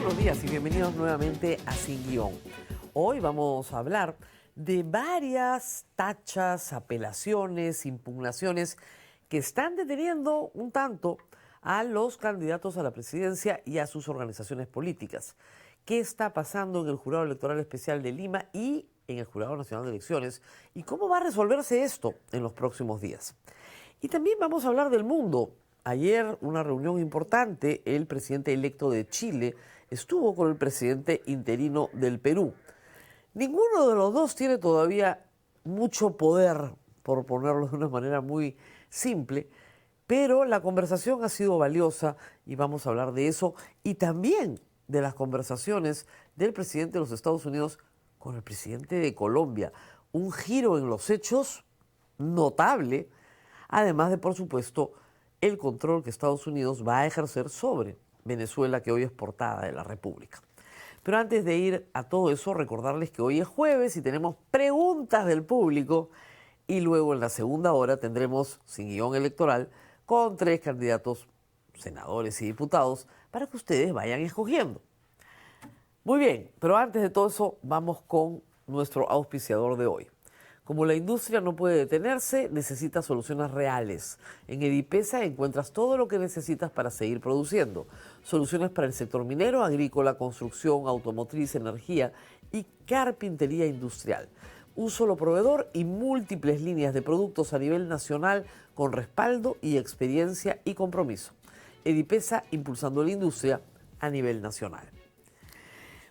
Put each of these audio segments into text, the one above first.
Buenos días y bienvenidos nuevamente a Sin Guión. Hoy vamos a hablar de varias tachas, apelaciones, impugnaciones que están deteniendo un tanto a los candidatos a la presidencia y a sus organizaciones políticas. ¿Qué está pasando en el Jurado Electoral Especial de Lima y en el Jurado Nacional de Elecciones? ¿Y cómo va a resolverse esto en los próximos días? Y también vamos a hablar del mundo. Ayer, una reunión importante, el presidente electo de Chile estuvo con el presidente interino del Perú. Ninguno de los dos tiene todavía mucho poder, por ponerlo de una manera muy simple, pero la conversación ha sido valiosa y vamos a hablar de eso y también de las conversaciones del presidente de los Estados Unidos con el presidente de Colombia. Un giro en los hechos notable, además de, por supuesto, el control que Estados Unidos va a ejercer sobre Venezuela, que hoy es portada de la República. Pero antes de ir a todo eso, recordarles que hoy es jueves y tenemos preguntas del público y luego en la segunda hora tendremos Sin Guión Electoral con 3 candidatos, senadores y diputados, para que ustedes vayan escogiendo. Muy bien, pero antes de todo eso vamos con nuestro auspiciador de hoy. Como la industria no puede detenerse, necesita soluciones reales. En Edipesa encuentras todo lo que necesitas para seguir produciendo. Soluciones para el sector minero, agrícola, construcción, automotriz, energía y carpintería industrial. Un solo proveedor y múltiples líneas de productos a nivel nacional con respaldo y experiencia y compromiso. Edipesa impulsando la industria a nivel nacional.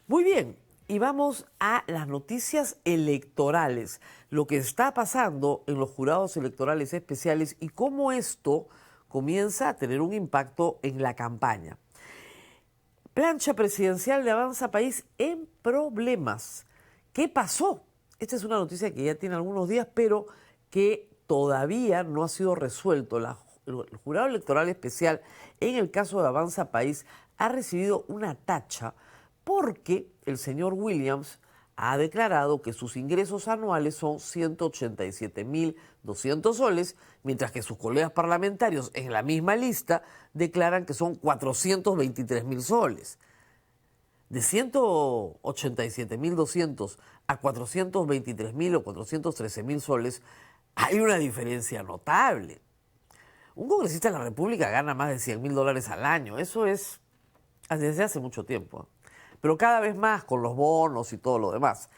Muy bien. Y vamos a las noticias electorales, lo que está pasando en los jurados electorales especiales y cómo esto comienza a tener un impacto en la campaña. Plancha presidencial de Avanza País en problemas. ¿Qué pasó? Esta es una noticia que ya tiene algunos días, pero que todavía no ha sido resuelto. El jurado electoral especial, en el caso de Avanza País, ha recibido una tacha porque el señor Williams ha declarado que sus ingresos anuales son 187.200 soles, mientras que sus colegas parlamentarios en la misma lista declaran que son 423.000 soles. De 187.200 a 423.000 o 413.000 soles hay una diferencia notable. Un congresista de la República gana más de $100.000 al año. Eso es desde hace mucho tiempo. Pero cada vez más con los bonos y todo lo demás.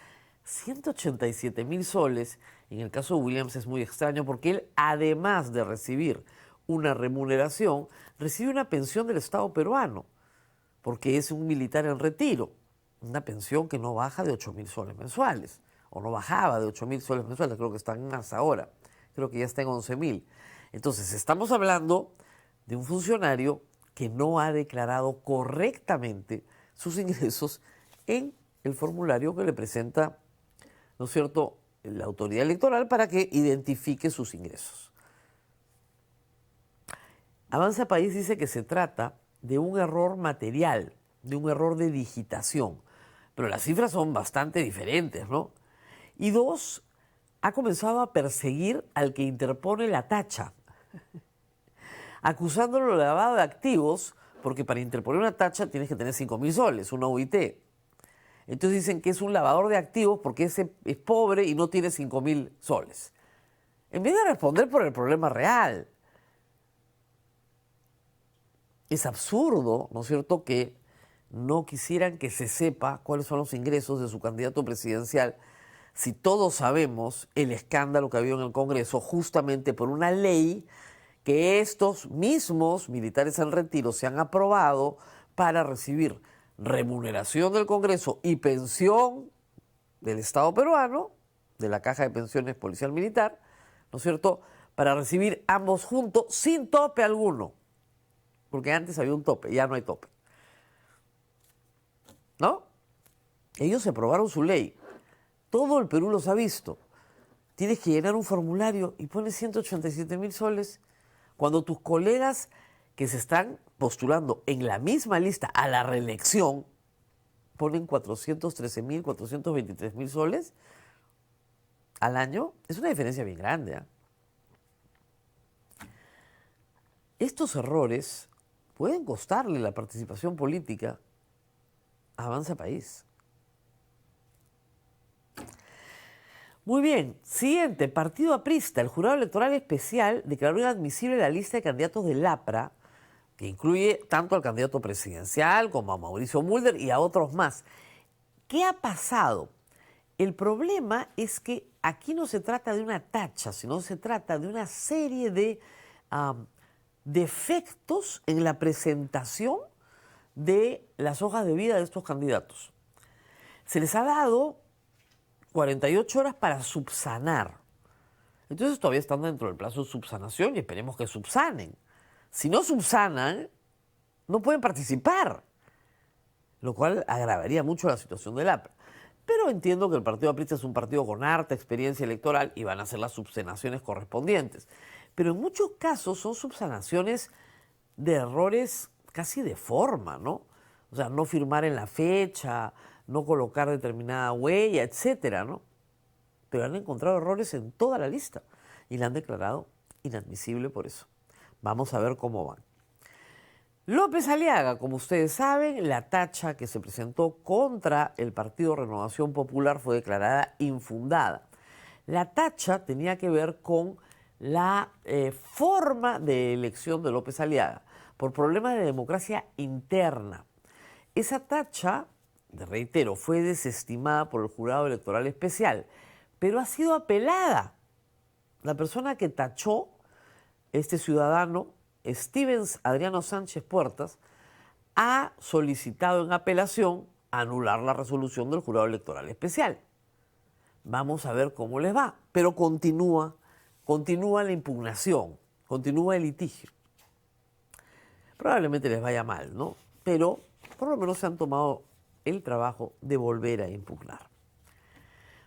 187.000 soles, en el caso de Williams es muy extraño porque él, además de recibir una remuneración, recibe una pensión del Estado peruano, porque es un militar en retiro. Una pensión que no baja de 8.000 soles mensuales, o no bajaba de 8.000 soles mensuales, creo que están más ahora, creo que ya está en 11.000. Entonces, estamos hablando de un funcionario que no ha declarado correctamente sus ingresos en el formulario que le presenta, ¿no es cierto?, la autoridad electoral para que identifique sus ingresos. Avanza País dice que se trata de un error material, de un error de digitación, pero las cifras son bastante diferentes, ¿no? Y 2, ha comenzado a perseguir al que interpone la tacha, acusándolo de lavado de activos, porque para interponer una tacha tienes que tener 5.000 soles, una OIT. Entonces dicen que es un lavador de activos porque ese es pobre y no tiene 5.000 soles. En vez de responder por el problema real. Es absurdo, ¿no es cierto?, que no quisieran que se sepa cuáles son los ingresos de su candidato presidencial si todos sabemos el escándalo que había en el Congreso justamente por una ley que estos mismos militares en retiro se han aprobado para recibir remuneración del Congreso y pensión del Estado peruano, de la Caja de Pensiones Policial Militar, ¿no es cierto?, para recibir ambos juntos sin tope alguno, porque antes había un tope, ya no hay tope, ¿no? Ellos aprobaron su ley, todo el Perú los ha visto. Tienes que llenar un formulario y pones 187.000 soles cuando tus colegas que se están postulando en la misma lista a la reelección ponen 413.000, 423.000 soles al año. Es una diferencia bien grande, ¿eh? Estos errores pueden costarle la participación política Avanza País. Muy bien, siguiente, Partido Aprista. El Jurado Electoral Especial declaró inadmisible la lista de candidatos del APRA, que incluye tanto al candidato presidencial como a Mauricio Mulder y a otros más. ¿Qué ha pasado? El problema es que aquí no se trata de una tacha, sino se trata de una serie de defectos en la presentación de las hojas de vida de estos candidatos. Se les ha dado 48 horas para subsanar. Entonces todavía están dentro del plazo de subsanación y esperemos que subsanen. Si no subsanan, no pueden participar, lo cual agravaría mucho la situación del APRA. Pero entiendo que el Partido Aprista es un partido con harta experiencia electoral y van a hacer las subsanaciones correspondientes. Pero en muchos casos son subsanaciones de errores casi de forma, ¿no? O sea, no firmar en la fecha, no colocar determinada huella, etcétera, ¿no? Pero han encontrado errores en toda la lista y la han declarado inadmisible por eso. Vamos a ver cómo van. López Aliaga, como ustedes saben, la tacha que se presentó contra el Partido Renovación Popular fue declarada infundada. La tacha tenía que ver con la forma de elección de López Aliaga por problemas de democracia interna. Esa tacha, reitero, fue desestimada por el Jurado Electoral Especial, pero ha sido apelada. La persona que tachó, este ciudadano, Stevens Adriano Sánchez Puertas, ha solicitado en apelación anular la resolución del Jurado Electoral Especial. Vamos a ver cómo les va, pero continúa la impugnación, continúa el litigio. Probablemente les vaya mal, ¿no? Pero por lo menos se han tomado el trabajo de volver a impugnar.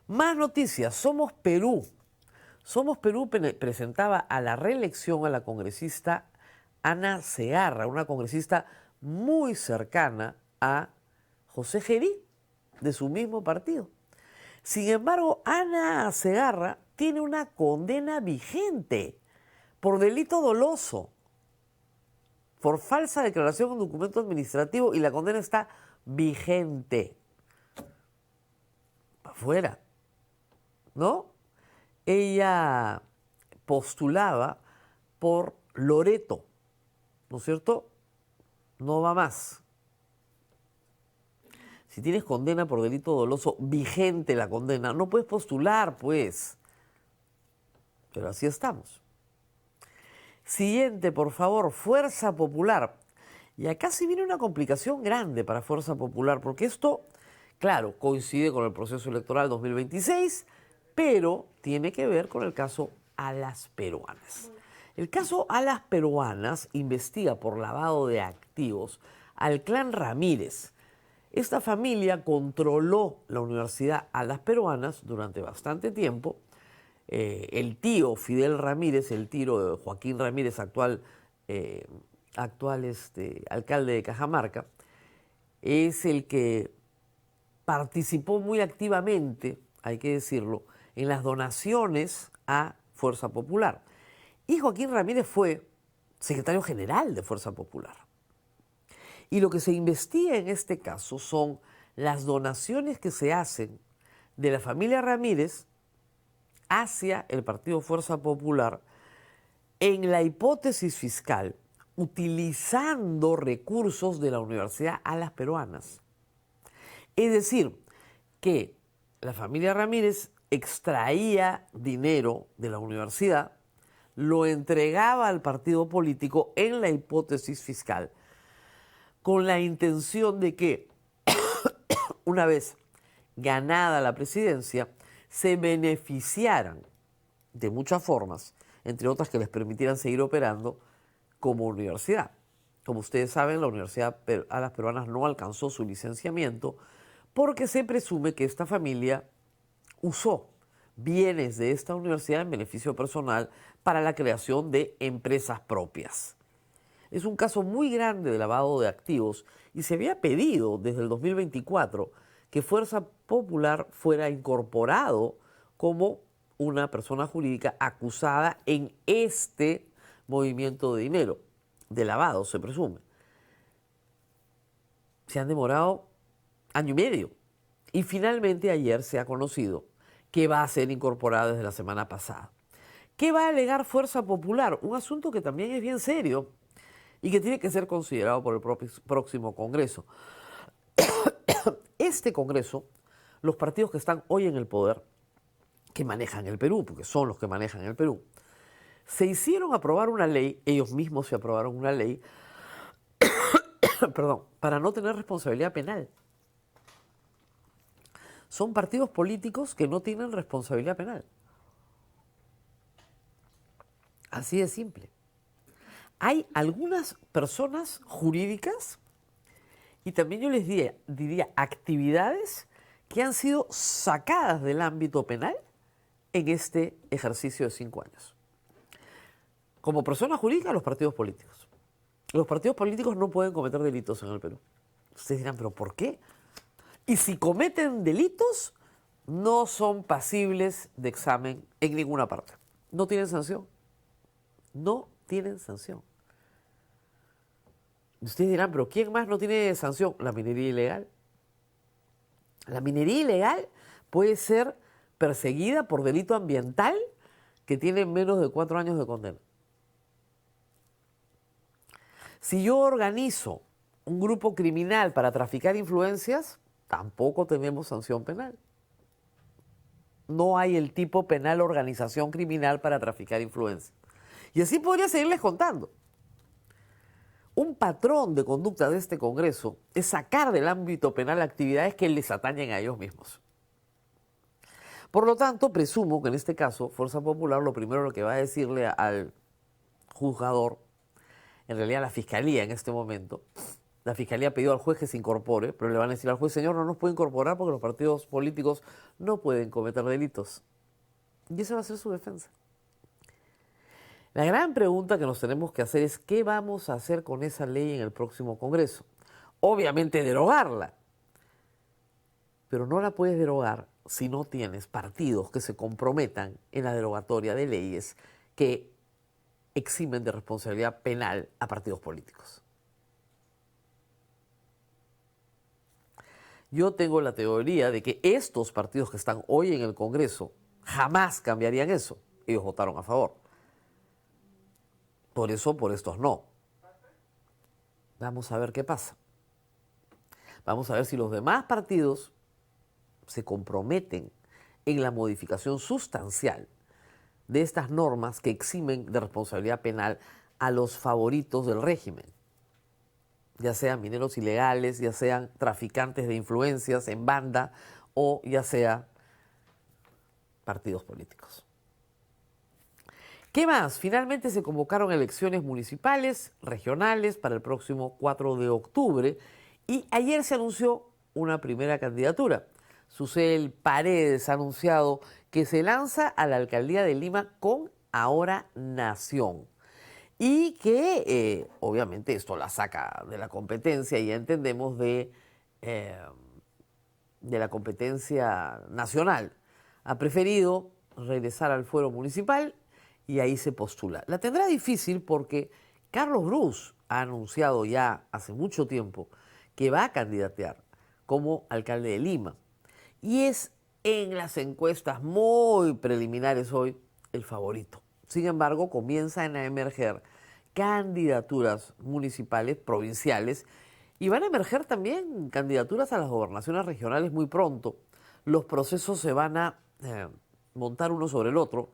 Más noticias. Somos Perú. Somos Perú presentaba a la reelección a la congresista Ana Segarra, una congresista muy cercana a José Gerí, de su mismo partido. Sin embargo, Ana Segarra tiene una condena vigente por delito doloso, por falsa declaración en documento administrativo, y la condena está vigente. Afuera, ¿no? Ella postulaba por Loreto, ¿no es cierto? No va más. Si tienes condena por delito doloso, vigente la condena, no puedes postular, pues. Pero así estamos. Siguiente, por favor, Fuerza Popular. Y acá sí viene una complicación grande para Fuerza Popular, porque esto, claro, coincide con el proceso electoral 2026, pero tiene que ver con el caso Alas Peruanas. El caso Alas Peruanas investiga por lavado de activos al clan Ramírez. Esta familia controló la Universidad Alas Peruanas durante bastante tiempo. El tío Fidel Ramírez, el tío de Joaquín Ramírez, actual alcalde de Cajamarca, es el que participó muy activamente, hay que decirlo, en las donaciones a Fuerza Popular. Y Joaquín Ramírez fue secretario general de Fuerza Popular. Y lo que se investiga en este caso son las donaciones que se hacen de la familia Ramírez hacia el Partido Fuerza Popular en la hipótesis fiscal, utilizando recursos de la Universidad Alas Peruanas. Es decir, que la familia Ramírez extraía dinero de la universidad, lo entregaba al partido político en la hipótesis fiscal, con la intención de que, una vez ganada la presidencia, se beneficiaran de muchas formas, entre otras que les permitieran seguir operando como universidad. Como ustedes saben, la Universidad Alas Peruanas no alcanzó su licenciamiento porque se presume que esta familia usó bienes de esta universidad en beneficio personal para la creación de empresas propias. Es un caso muy grande de lavado de activos y se había pedido desde el 2024 que Fuerza Popular fuera incorporado como una persona jurídica acusada en este movimiento de dinero, de lavado se presume. Se han demorado año y medio. Y finalmente ayer se ha conocido que va a ser incorporada desde la semana pasada. ¿Qué va a alegar Fuerza Popular? Un asunto que también es bien serio y que tiene que ser considerado por el próximo Congreso. Este Congreso, los partidos que están hoy en el poder, que manejan el Perú, porque son los que manejan el Perú, se hicieron aprobar una ley, ellos mismos se aprobaron una ley, perdón, para no tener responsabilidad penal. Son partidos políticos que no tienen responsabilidad penal. Así de simple. Hay algunas personas jurídicas y también yo les diría actividades que han sido sacadas del ámbito penal en este ejercicio de 5 años. Como personas jurídicas, los partidos políticos. Los partidos políticos no pueden cometer delitos en el Perú. Ustedes dirán, ¿pero por qué? Y si cometen delitos, no son pasibles de examen en ninguna parte. No tienen sanción. No tienen sanción. Ustedes dirán, ¿pero quién más no tiene sanción? La minería ilegal. La minería ilegal puede ser perseguida por delito ambiental que tiene menos de 4 años de condena. Si yo organizo un grupo criminal para traficar influencias, tampoco tenemos sanción penal. No hay el tipo penal organización criminal para traficar influencias. Y así podría seguirles contando. Un patrón de conducta de este Congreso es sacar del ámbito penal actividades que les atañen a ellos mismos. Por lo tanto, presumo que en este caso, Fuerza Popular lo primero que va a decirle al juzgador, en realidad la Fiscalía en este momento, la Fiscalía pidió al juez que se incorpore, pero le van a decir al juez, señor, no nos puede incorporar porque los partidos políticos no pueden cometer delitos. Y esa va a ser su defensa. La gran pregunta que nos tenemos que hacer es ¿qué vamos a hacer con esa ley en el próximo Congreso? Obviamente derogarla, pero no la puedes derogar si no tienes partidos que se comprometan en la derogatoria de leyes que eximen de responsabilidad penal a partidos políticos. Yo tengo la teoría de que estos partidos que están hoy en el Congreso jamás cambiarían eso. Ellos votaron a favor. Por eso, por estos no. Vamos a ver qué pasa. Vamos a ver si los demás partidos se comprometen en la modificación sustancial de estas normas que eximen de responsabilidad penal a los favoritos del régimen, ya sean mineros ilegales, ya sean traficantes de influencias en banda o ya sea partidos políticos. ¿Qué más? Finalmente se convocaron elecciones municipales, regionales para el próximo 4 de octubre y ayer se anunció una primera candidatura. Susel Paredes ha anunciado que se lanza a la alcaldía de Lima con Ahora Nación y que obviamente esto la saca de la competencia, ya entendemos, de la competencia nacional. Ha preferido regresar al fuero municipal y ahí se postula. La tendrá difícil porque Carlos Brus ha anunciado ya hace mucho tiempo que va a candidatear como alcalde de Lima. Y es en las encuestas muy preliminares hoy el favorito. Sin embargo, comienzan a emerger candidaturas municipales, provinciales, y van a emerger también candidaturas a las gobernaciones regionales muy pronto. Los procesos se van a montar uno sobre el otro,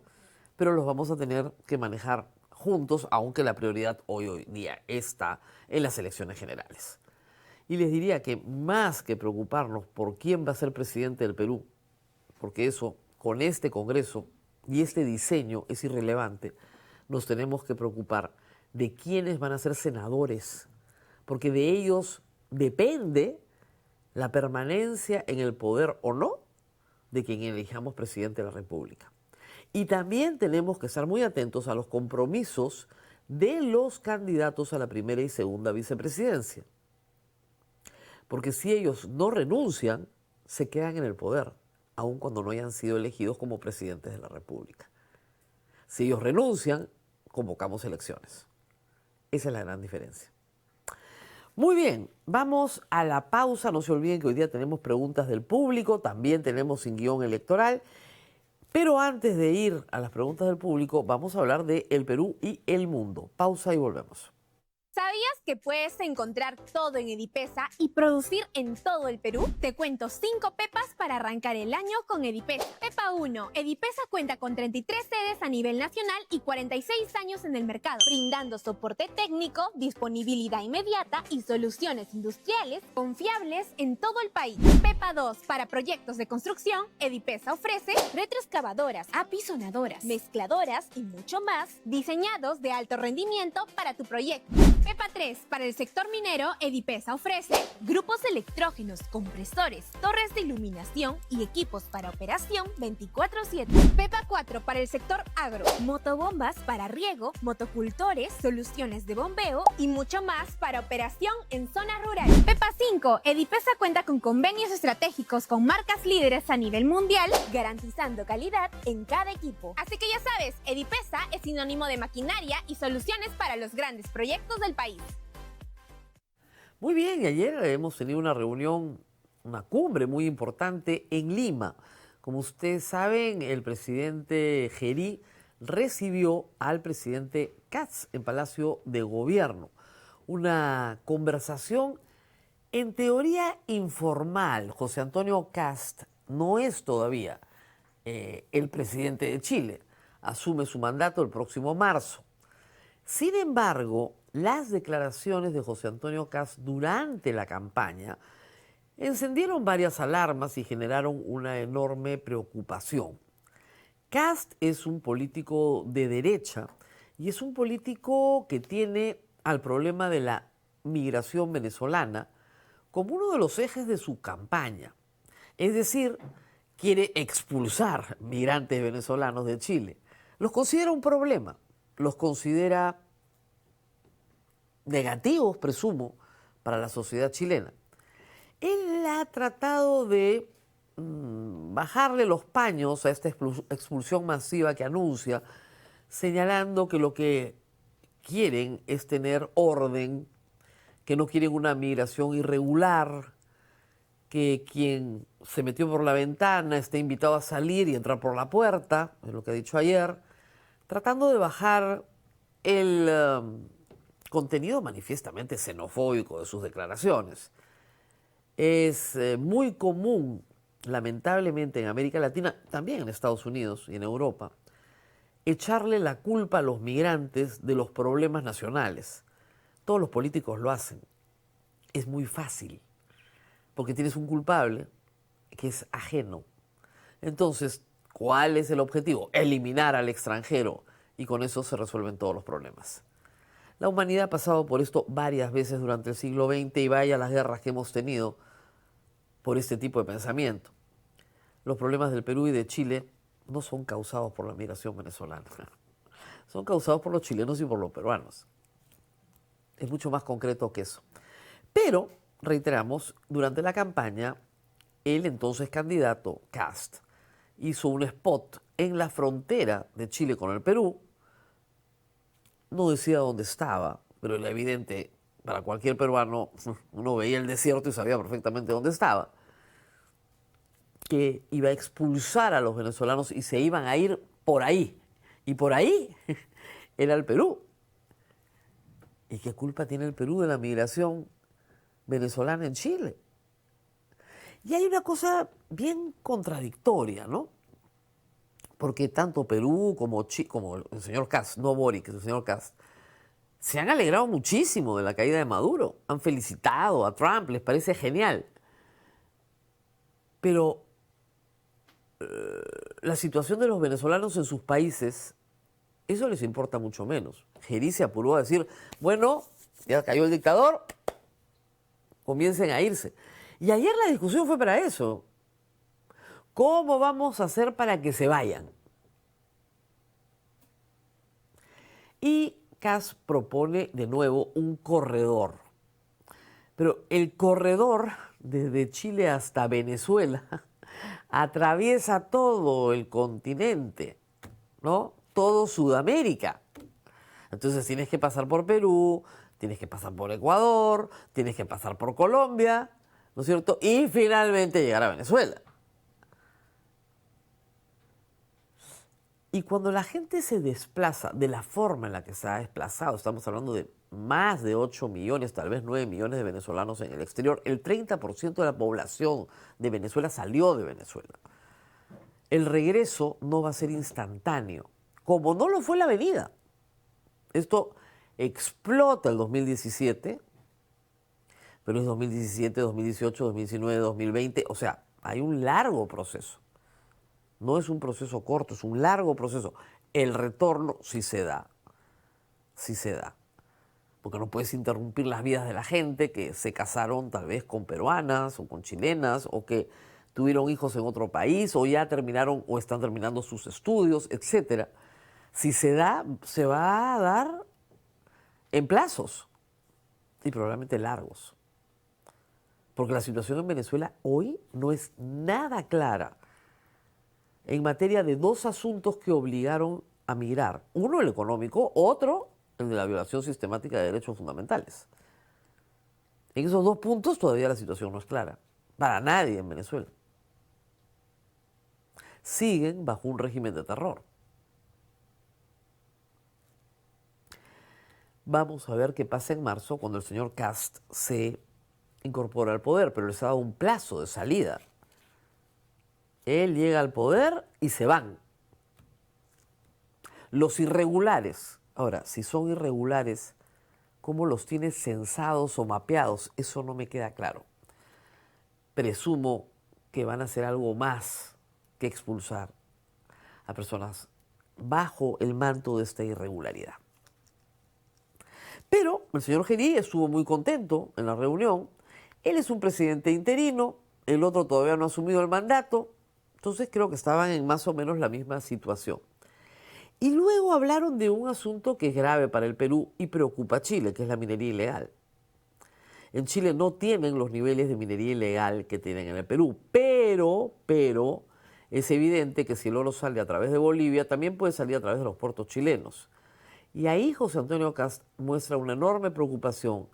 pero los vamos a tener que manejar juntos, aunque la prioridad hoy día está en las elecciones generales. Y les diría que más que preocuparnos por quién va a ser presidente del Perú, porque eso con este Congreso y este diseño es irrelevante, nos tenemos que preocupar de quiénes van a ser senadores, porque de ellos depende la permanencia en el poder o no de quien elijamos presidente de la República. Y también tenemos que estar muy atentos a los compromisos de los candidatos a la primera y segunda vicepresidencia. Porque si ellos no renuncian, se quedan en el poder, aun cuando no hayan sido elegidos como presidentes de la República. Si ellos renuncian, convocamos elecciones. Esa es la gran diferencia. Muy bien, vamos a la pausa. No se olviden que hoy día tenemos preguntas del público, también tenemos sin guión electoral. Pero antes de ir a las preguntas del público, vamos a hablar de el Perú y el mundo. Pausa y volvemos. ¿Sabías que puedes encontrar todo en Edipesa y producir en todo el Perú? Te cuento 5 pepas para arrancar el año con Edipesa. Pepa 1. Edipesa cuenta con 33 sedes a nivel nacional y 46 años en el mercado, brindando soporte técnico, disponibilidad inmediata y soluciones industriales confiables en todo el país. Pepa 2. Para proyectos de construcción, Edipesa ofrece retroexcavadoras, apisonadoras, mezcladoras y mucho más, diseñados de alto rendimiento para tu proyecto. Pepa 3. Para el sector minero, Edipesa ofrece grupos electrógenos, compresores, torres de iluminación y equipos para operación 24/7. Pepa 4. Para el sector agro, motobombas para riego, motocultores, soluciones de bombeo y mucho más para operación en zonas rurales. Pepa 5. Edipesa cuenta con convenios estratégicos con marcas líderes a nivel mundial, garantizando calidad en cada equipo. Así que ya sabes, Edipesa es sinónimo de maquinaria y soluciones para los grandes proyectos del país. Muy bien, y ayer hemos tenido una reunión, una cumbre muy importante en Lima. Como ustedes saben, el presidente Gerí recibió al presidente Katz en Palacio de Gobierno. Una conversación en teoría informal. José Antonio Kast no es todavía el presidente de Chile. Asume su mandato el próximo marzo. Sin embargo, las declaraciones de José Antonio Kast durante la campaña encendieron varias alarmas y generaron una enorme preocupación. Kast es un político de derecha y es un político que tiene al problema de la migración venezolana como uno de los ejes de su campaña. Es decir, quiere expulsar migrantes venezolanos de Chile. Los considera un problema, los considera negativos, presumo, para la sociedad chilena. Él ha tratado de bajarle los paños a esta expulsión masiva que anuncia, señalando que lo que quieren es tener orden, que no quieren una migración irregular, que quien se metió por la ventana esté invitado a salir y entrar por la puerta, es lo que ha dicho ayer, tratando de bajar el contenido manifiestamente xenofóbico de sus declaraciones. Es muy común, lamentablemente en América Latina, también en Estados Unidos y en Europa, echarle la culpa a los migrantes de los problemas nacionales. Todos los políticos lo hacen. Es muy fácil, porque tienes un culpable que es ajeno. Entonces, ¿cuál es el objetivo? Eliminar al extranjero, y con eso se resuelven todos los problemas. La humanidad ha pasado por esto varias veces durante el siglo XX y vaya las guerras que hemos tenido por este tipo de pensamiento. Los problemas del Perú y de Chile no son causados por la migración venezolana. Son causados por los chilenos y por los peruanos. Es mucho más concreto que eso. Pero, reiteramos, durante la campaña, el entonces candidato Kast hizo un spot en la frontera de Chile con el Perú. No decía dónde estaba, pero era evidente para cualquier peruano, uno veía el desierto y sabía perfectamente dónde estaba, que iba a expulsar a los venezolanos y se iban a ir por ahí. Y por ahí era el Perú. ¿Y qué culpa tiene el Perú de la migración venezolana en Chile? Y hay una cosa bien contradictoria, ¿no? Porque tanto Perú como el señor Kast, no Boric, el señor Kast, se han alegrado muchísimo de la caída de Maduro. Han felicitado a Trump, les parece genial. Pero la situación de los venezolanos en sus países, eso les importa mucho menos. Gerí se apuró a decir, bueno, ya cayó el dictador, comiencen a irse. Y ayer la discusión fue para eso. ¿Cómo vamos a hacer para que se vayan? Y Kast propone de nuevo un corredor. Pero el corredor desde Chile hasta Venezuela atraviesa todo el continente, ¿no? Todo Sudamérica. Entonces tienes que pasar por Perú, tienes que pasar por Ecuador, tienes que pasar por Colombia, ¿no es cierto? Y finalmente llegar a Venezuela. Y cuando la gente se desplaza de la forma en la que se ha desplazado, estamos hablando de más de 8 millones, tal vez 9 millones de venezolanos en el exterior, el 30% de la población de Venezuela salió de Venezuela. El regreso no va a ser instantáneo, como no lo fue la venida. Esto explota el 2017, pero es 2017, 2018, 2019, 2020, o sea, hay un largo proceso. No es un proceso corto, es un largo proceso. El retorno sí se da, porque no puedes interrumpir las vidas de la gente que se casaron tal vez con peruanas o con chilenas o que tuvieron hijos en otro país o ya terminaron o están terminando sus estudios, etc. Si se da, se va a dar en plazos y probablemente largos. Porque la situación en Venezuela hoy no es nada clara en materia de dos asuntos que obligaron a migrar. Uno, el económico, otro, el de la violación sistemática de derechos fundamentales. En esos dos puntos todavía la situación no es clara. Para nadie en Venezuela. Siguen bajo un régimen de terror. Vamos a ver qué pasa en marzo cuando el señor Kast se incorpora al poder, pero les ha dado un plazo de salida. Él llega al poder y se van. Los irregulares, ahora, si son irregulares, ¿cómo los tiene censados o mapeados? Eso no me queda claro. Presumo que van a hacer algo más que expulsar a personas bajo el manto de esta irregularidad. Pero el señor Geri estuvo muy contento en la reunión. Él es un presidente interino, el otro todavía no ha asumido el mandato. Entonces creo que estaban en más o menos la misma situación. Y luego hablaron de un asunto que es grave para el Perú y preocupa a Chile, que es la minería ilegal. En Chile no tienen los niveles de minería ilegal que tienen en el Perú, pero es evidente que si el oro sale a través de Bolivia, también puede salir a través de los puertos chilenos. Y ahí José Antonio Kast muestra una enorme preocupación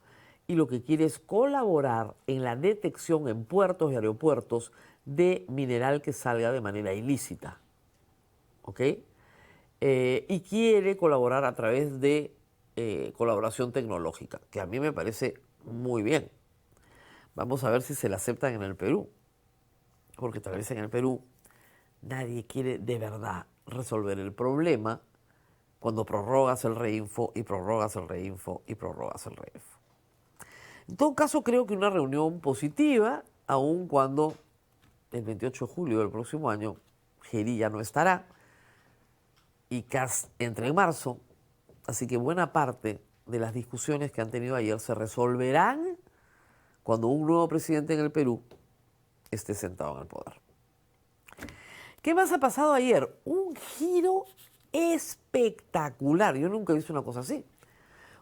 y lo que quiere es colaborar en la detección en puertos y aeropuertos de mineral que salga de manera ilícita. ¿Ok? Y quiere colaborar a través de colaboración tecnológica, que a mí me parece muy bien. Vamos a ver si se la aceptan en el Perú, porque tal vez en el Perú nadie quiere de verdad resolver el problema cuando prorrogas el reinfo y prorrogas el reinfo y prorrogas el reinfo. En todo caso, creo que una reunión positiva, aun cuando el 28 de julio del próximo año Geri ya no estará y Kast entra en marzo, así que buena parte de las discusiones que han tenido ayer se resolverán cuando un nuevo presidente en el Perú esté sentado en el poder. ¿Qué más ha pasado ayer? Un giro espectacular. Yo nunca he visto una cosa así.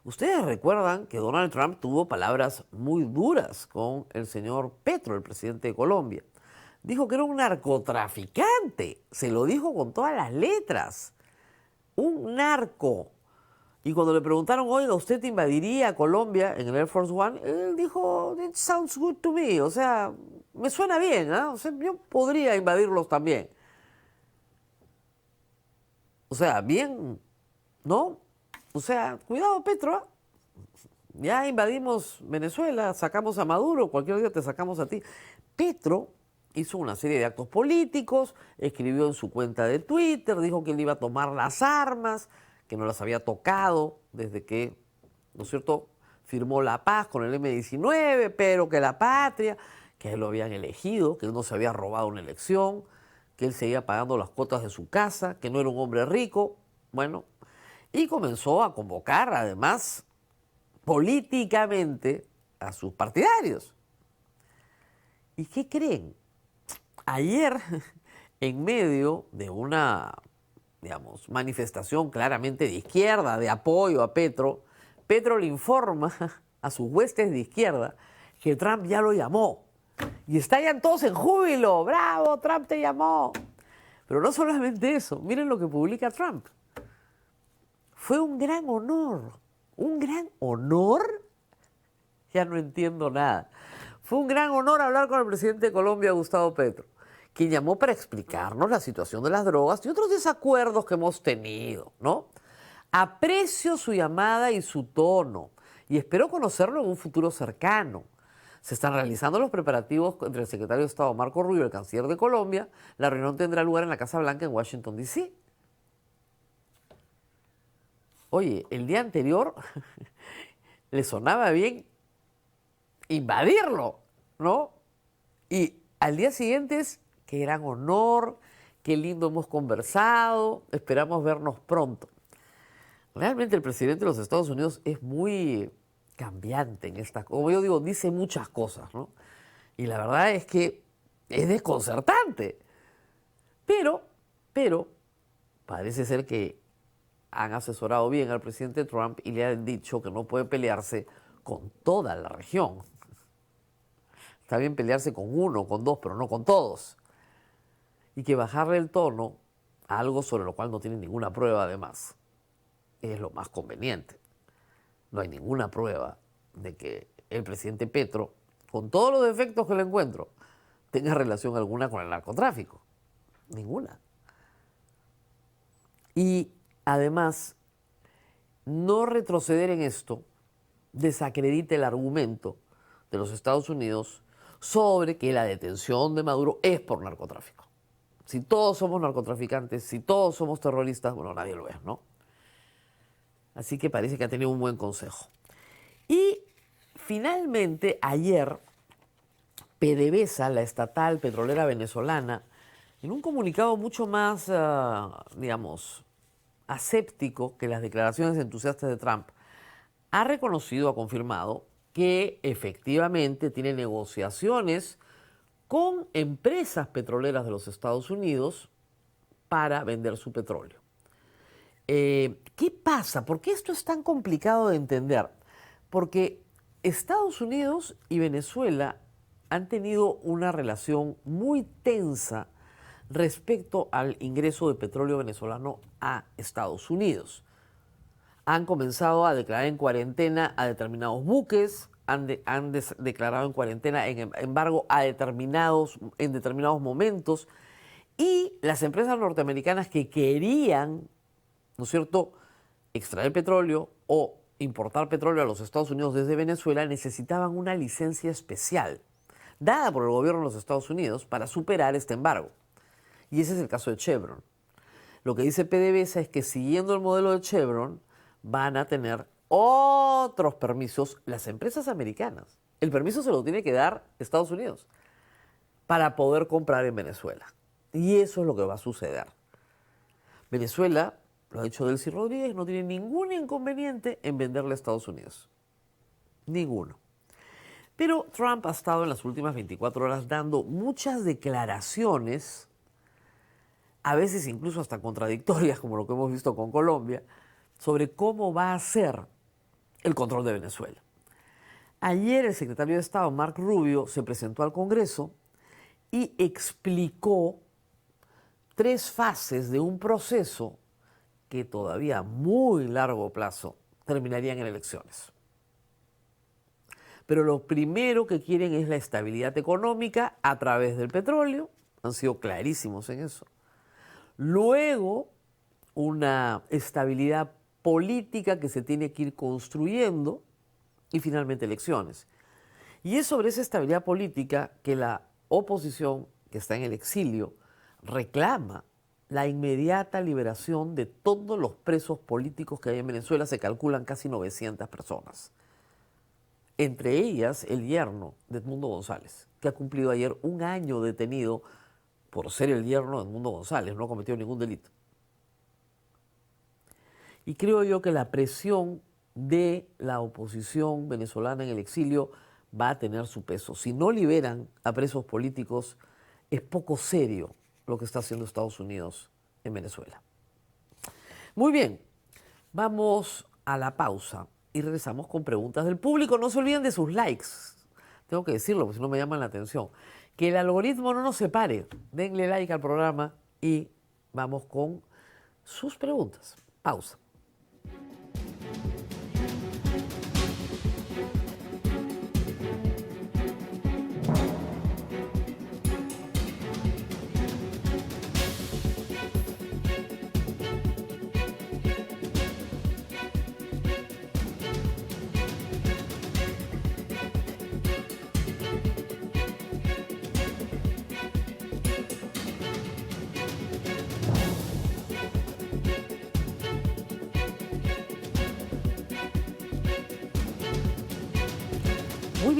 Ustedes recuerdan que Donald Trump tuvo palabras muy duras con el señor Petro, el presidente de Colombia. Dijo que era un narcotraficante. Se lo dijo con todas las letras. Un narco. Y cuando le preguntaron, oiga, ¿usted invadiría Colombia en el Air Force One? Él dijo, it sounds good to me. O sea, me suena bien, ¿eh? O sea, yo podría invadirlos también. O sea, bien, ¿no? O sea, cuidado, Petro. Ya invadimos Venezuela, sacamos a Maduro, cualquier día te sacamos a ti. Petro hizo una serie de actos políticos, escribió en su cuenta de Twitter, dijo que él iba a tomar las armas, que no las había tocado desde que, ¿no es cierto?, firmó la paz con el M-19, pero que la patria, que él lo habían elegido, que él no se había robado una elección, que él seguía pagando las cuotas de su casa, que no era un hombre rico. Bueno, y comenzó a convocar, además, políticamente a sus partidarios. ¿Y qué creen? Ayer, en medio de una, digamos, manifestación claramente de izquierda, de apoyo a Petro, Petro le informa a sus huestes de izquierda que Trump ya lo llamó. Y estallan todos en júbilo. ¡Bravo, Trump te llamó! Pero no solamente eso, miren lo que publica Trump. Fue un gran honor ¿Un gran honor? Ya no entiendo nada. Fue un gran honor hablar con el presidente de Colombia, Gustavo Petro, quien llamó para explicarnos la situación de las drogas y otros desacuerdos que hemos tenido, ¿no? Aprecio su llamada y su tono y espero conocerlo en un futuro cercano. Se están realizando los preparativos entre el secretario de Estado Marco Rubio y el canciller de Colombia. La reunión tendrá lugar en la Casa Blanca en Washington, D.C. Oye, el día anterior le sonaba bien invadirlo, ¿no? Y al día siguiente es, qué gran honor, qué lindo hemos conversado, esperamos vernos pronto. Realmente el presidente de los Estados Unidos es muy cambiante en esta, como yo digo, dice muchas cosas, ¿no? Y la verdad es que es desconcertante. Pero, parece ser que han asesorado bien al presidente Trump y le han dicho que no puede pelearse con toda la región. Está bien pelearse con uno, con dos, pero no con todos. Y que bajarle el tono a algo sobre lo cual no tiene ninguna prueba además es lo más conveniente. No hay ninguna prueba de que el presidente Petro, con todos los defectos que le encuentro, tenga relación alguna con el narcotráfico. Ninguna. Y además, no retroceder en esto desacredita el argumento de los Estados Unidos sobre que la detención de Maduro es por narcotráfico. Si todos somos narcotraficantes, si todos somos terroristas, bueno, nadie lo es, ¿no? Así que parece que ha tenido un buen consejo. Y finalmente, ayer, PDVSA, la estatal petrolera venezolana, en un comunicado mucho más, digamos, aséptico que las declaraciones entusiastas de Trump, ha reconocido, ha confirmado que efectivamente tiene negociaciones con empresas petroleras de los Estados Unidos para vender su petróleo. ¿Qué pasa? ¿Por qué esto es tan complicado de entender? Porque Estados Unidos y Venezuela han tenido una relación muy tensa respecto al ingreso de petróleo venezolano a Estados Unidos. Han comenzado a declarar en cuarentena a determinados buques, han declarado en cuarentena, en embargo, en determinados momentos, y las empresas norteamericanas que querían, ¿no es cierto?, extraer petróleo o importar petróleo a los Estados Unidos desde Venezuela necesitaban una licencia especial dada por el gobierno de los Estados Unidos para superar este embargo. Y ese es el caso de Chevron. Lo que dice PDVSA es que siguiendo el modelo de Chevron van a tener otros permisos las empresas americanas. El permiso se lo tiene que dar Estados Unidos para poder comprar en Venezuela. Y eso es lo que va a suceder. Venezuela, lo ha dicho Delcy Rodríguez, no tiene ningún inconveniente en venderle a Estados Unidos. Ninguno. Pero Trump ha estado en las últimas 24 horas dando muchas declaraciones, a veces incluso hasta contradictorias, como lo que hemos visto con Colombia, sobre cómo va a ser el control de Venezuela. Ayer el secretario de Estado, Marco Rubio, se presentó al Congreso y explicó 3 fases de un proceso que todavía a muy largo plazo terminarían en elecciones. Pero lo primero que quieren es la estabilidad económica a través del petróleo, han sido clarísimos en eso. Luego, una estabilidad política que se tiene que ir construyendo y finalmente elecciones. Y es sobre esa estabilidad política que la oposición, que está en el exilio, reclama la inmediata liberación de todos los presos políticos que hay en Venezuela. Se calculan casi 900 personas. Entre ellas el yerno de Edmundo González, que ha cumplido ayer 1 año detenido por ser el yerno de Edmundo González, no ha cometido ningún delito. Y creo yo que la presión de la oposición venezolana en el exilio va a tener su peso. Si no liberan a presos políticos, es poco serio lo que está haciendo Estados Unidos en Venezuela. Muy bien, vamos a la pausa y regresamos con preguntas del público. No se olviden de sus likes. Tengo que decirlo, porque si no me llaman la atención. Que el algoritmo no nos separe. Denle like al programa y vamos con sus preguntas. Pausa.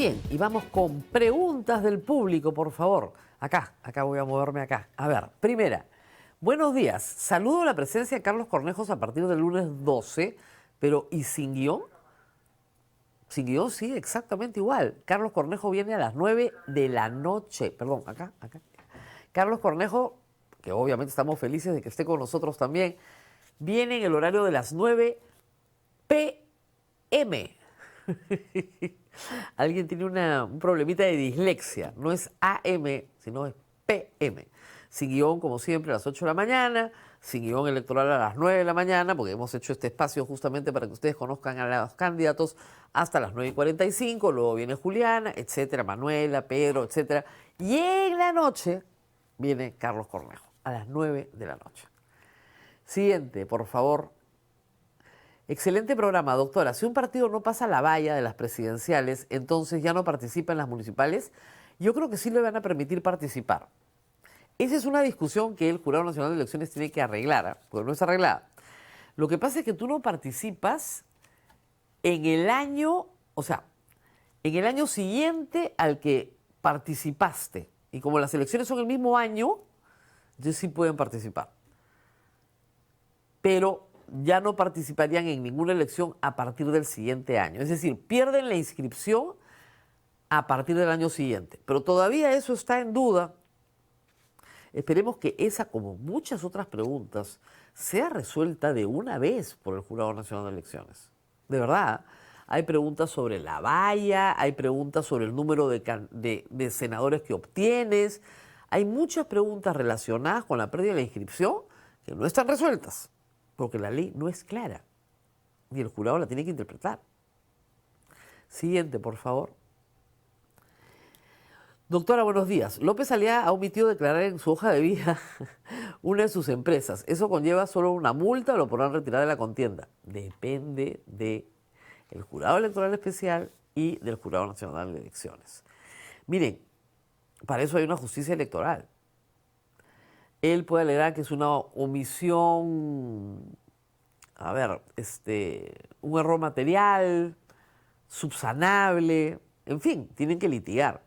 bien, y vamos con preguntas del público, por favor. Acá voy a moverme acá. A ver, primera. Buenos días. Saludo la presencia de Carlos Cornejos a partir del lunes 12, pero ¿y sin guión? Sin guión, sí, exactamente igual. Carlos Cornejo viene a las 9 de la noche. Perdón, acá. Carlos Cornejo, que obviamente estamos felices de que esté con nosotros también, viene en el horario de las 9 p.m. Alguien tiene un problemita de dislexia. No es AM, sino es PM. Sin guión, como siempre, a las 8 de la mañana. Sin guión electoral a las 9 de la mañana, porque hemos hecho este espacio justamente para que ustedes conozcan a los candidatos hasta las 9:45. Luego viene Juliana, etcétera, Manuela, Pedro, etcétera. Y en la noche viene Carlos Cornejo, a las 9 de la noche. Siguiente, por favor. Excelente programa, doctora. Si un partido no pasa la valla de las presidenciales, entonces ya no participa en las municipales. Yo creo que sí le van a permitir participar. Esa es una discusión que el Jurado Nacional de Elecciones tiene que arreglar, porque no está arreglada. Lo que pasa es que tú no participas en el año, en el año siguiente al que participaste. Y como las elecciones son el mismo año, entonces sí pueden participar. Pero ya no participarían en ninguna elección a partir del siguiente año. Es decir, pierden la inscripción a partir del año siguiente. Pero todavía eso está en duda. Esperemos que esa, como muchas otras preguntas, sea resuelta de una vez por el Jurado Nacional de Elecciones. De verdad, hay preguntas sobre la valla, hay preguntas sobre el número de senadores que obtienes, hay muchas preguntas relacionadas con la pérdida de la inscripción que no están resueltas, porque la ley no es clara y el jurado la tiene que interpretar. Siguiente, por favor. Doctora, buenos días. López Aliaga ha omitido declarar en su hoja de vida una de sus empresas. ¿Eso conlleva solo una multa o lo podrán retirar de la contienda? Depende del Jurado Electoral Especial y del Jurado Nacional de Elecciones. Miren, para eso hay una justicia electoral. Él puede alegar que es una omisión, un error material, subsanable, en fin, tienen que litigar.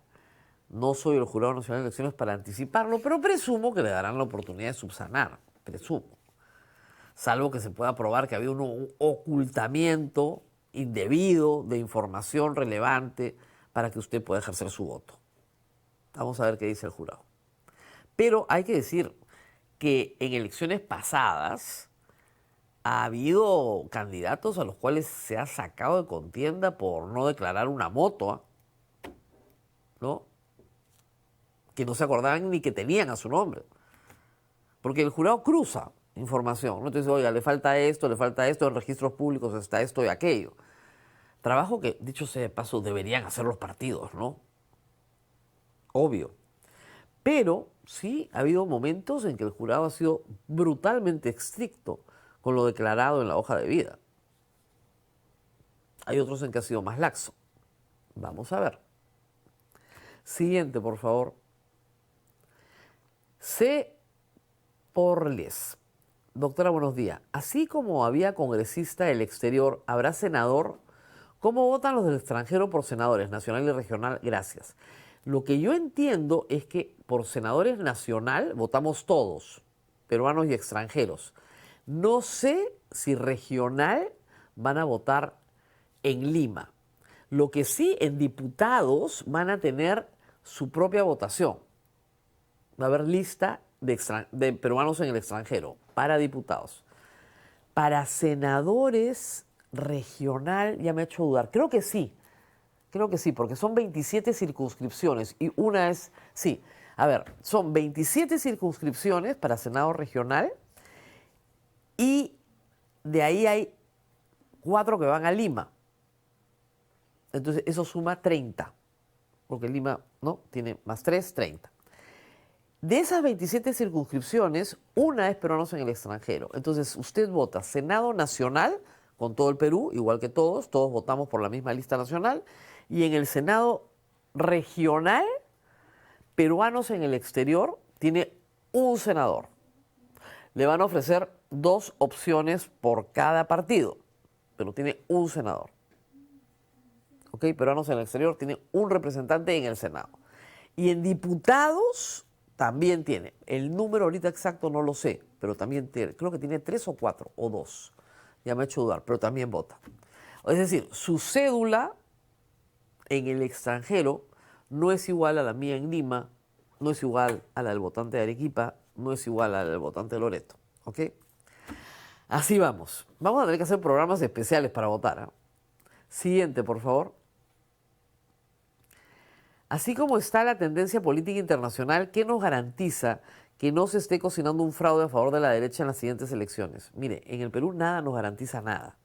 No soy el Jurado Nacional de Elecciones para anticiparlo, pero presumo que le darán la oportunidad de subsanar, presumo. Salvo que se pueda probar que había un ocultamiento indebido de información relevante para que usted pueda ejercer su voto. Vamos a ver qué dice el jurado. Pero hay que decir que en elecciones pasadas ha habido candidatos a los cuales se ha sacado de contienda por no declarar una moto, ¿no? Que no se acordaban ni que tenían a su nombre. Porque el jurado cruza información, ¿no? Entonces, oiga, le falta esto, en registros públicos está esto y aquello. Trabajo que, dicho sea de paso, deberían hacer los partidos, ¿no? Obvio. Pero sí ha habido momentos en que el jurado ha sido brutalmente estricto con lo declarado en la hoja de vida. Hay otros en que ha sido más laxo. Vamos a ver. Siguiente, por favor. C. Porles. Doctora, buenos días. Así como había congresista del exterior, ¿habrá senador? ¿Cómo votan los del extranjero por senadores nacional y regional? Gracias. Lo que yo entiendo es que por senadores nacional votamos todos, peruanos y extranjeros. No sé si regional van a votar en Lima. Lo que sí, en diputados van a tener su propia votación. Va a haber lista de peruanos en el extranjero para diputados. Para senadores regional ya me ha hecho dudar. Creo que sí, porque son 27 circunscripciones y una es, sí, a ver, son 27 circunscripciones para Senado regional y de ahí hay 4 que van a Lima. Entonces eso suma 30, porque Lima, ¿no?, tiene más 3, 30. De esas 27 circunscripciones, una es peruanos en el extranjero. Entonces usted vota Senado Nacional con todo el Perú, igual que todos votamos por la misma lista nacional, y en el Senado regional, peruanos en el exterior, tiene un senador. Le van a ofrecer 2 opciones por cada partido, pero tiene un senador. ¿ok? Peruanos en el exterior tiene un representante en el Senado. Y en diputados también tiene. El número ahorita exacto no lo sé, pero también tiene, creo que tiene 3 o 4 o 2. Ya me ha hecho dudar, pero también vota. Es decir, su cédula en el extranjero no es igual a la mía en Lima, no es igual a la del votante de Arequipa, no es igual a la del votante de Loreto, ¿ok? Así vamos. Vamos a tener que hacer programas especiales para votar, ¿eh? Siguiente, por favor. Así como está la tendencia política internacional, ¿qué nos garantiza que no se esté cocinando un fraude a favor de la derecha en las siguientes elecciones? Mire, en el Perú nada nos garantiza nada.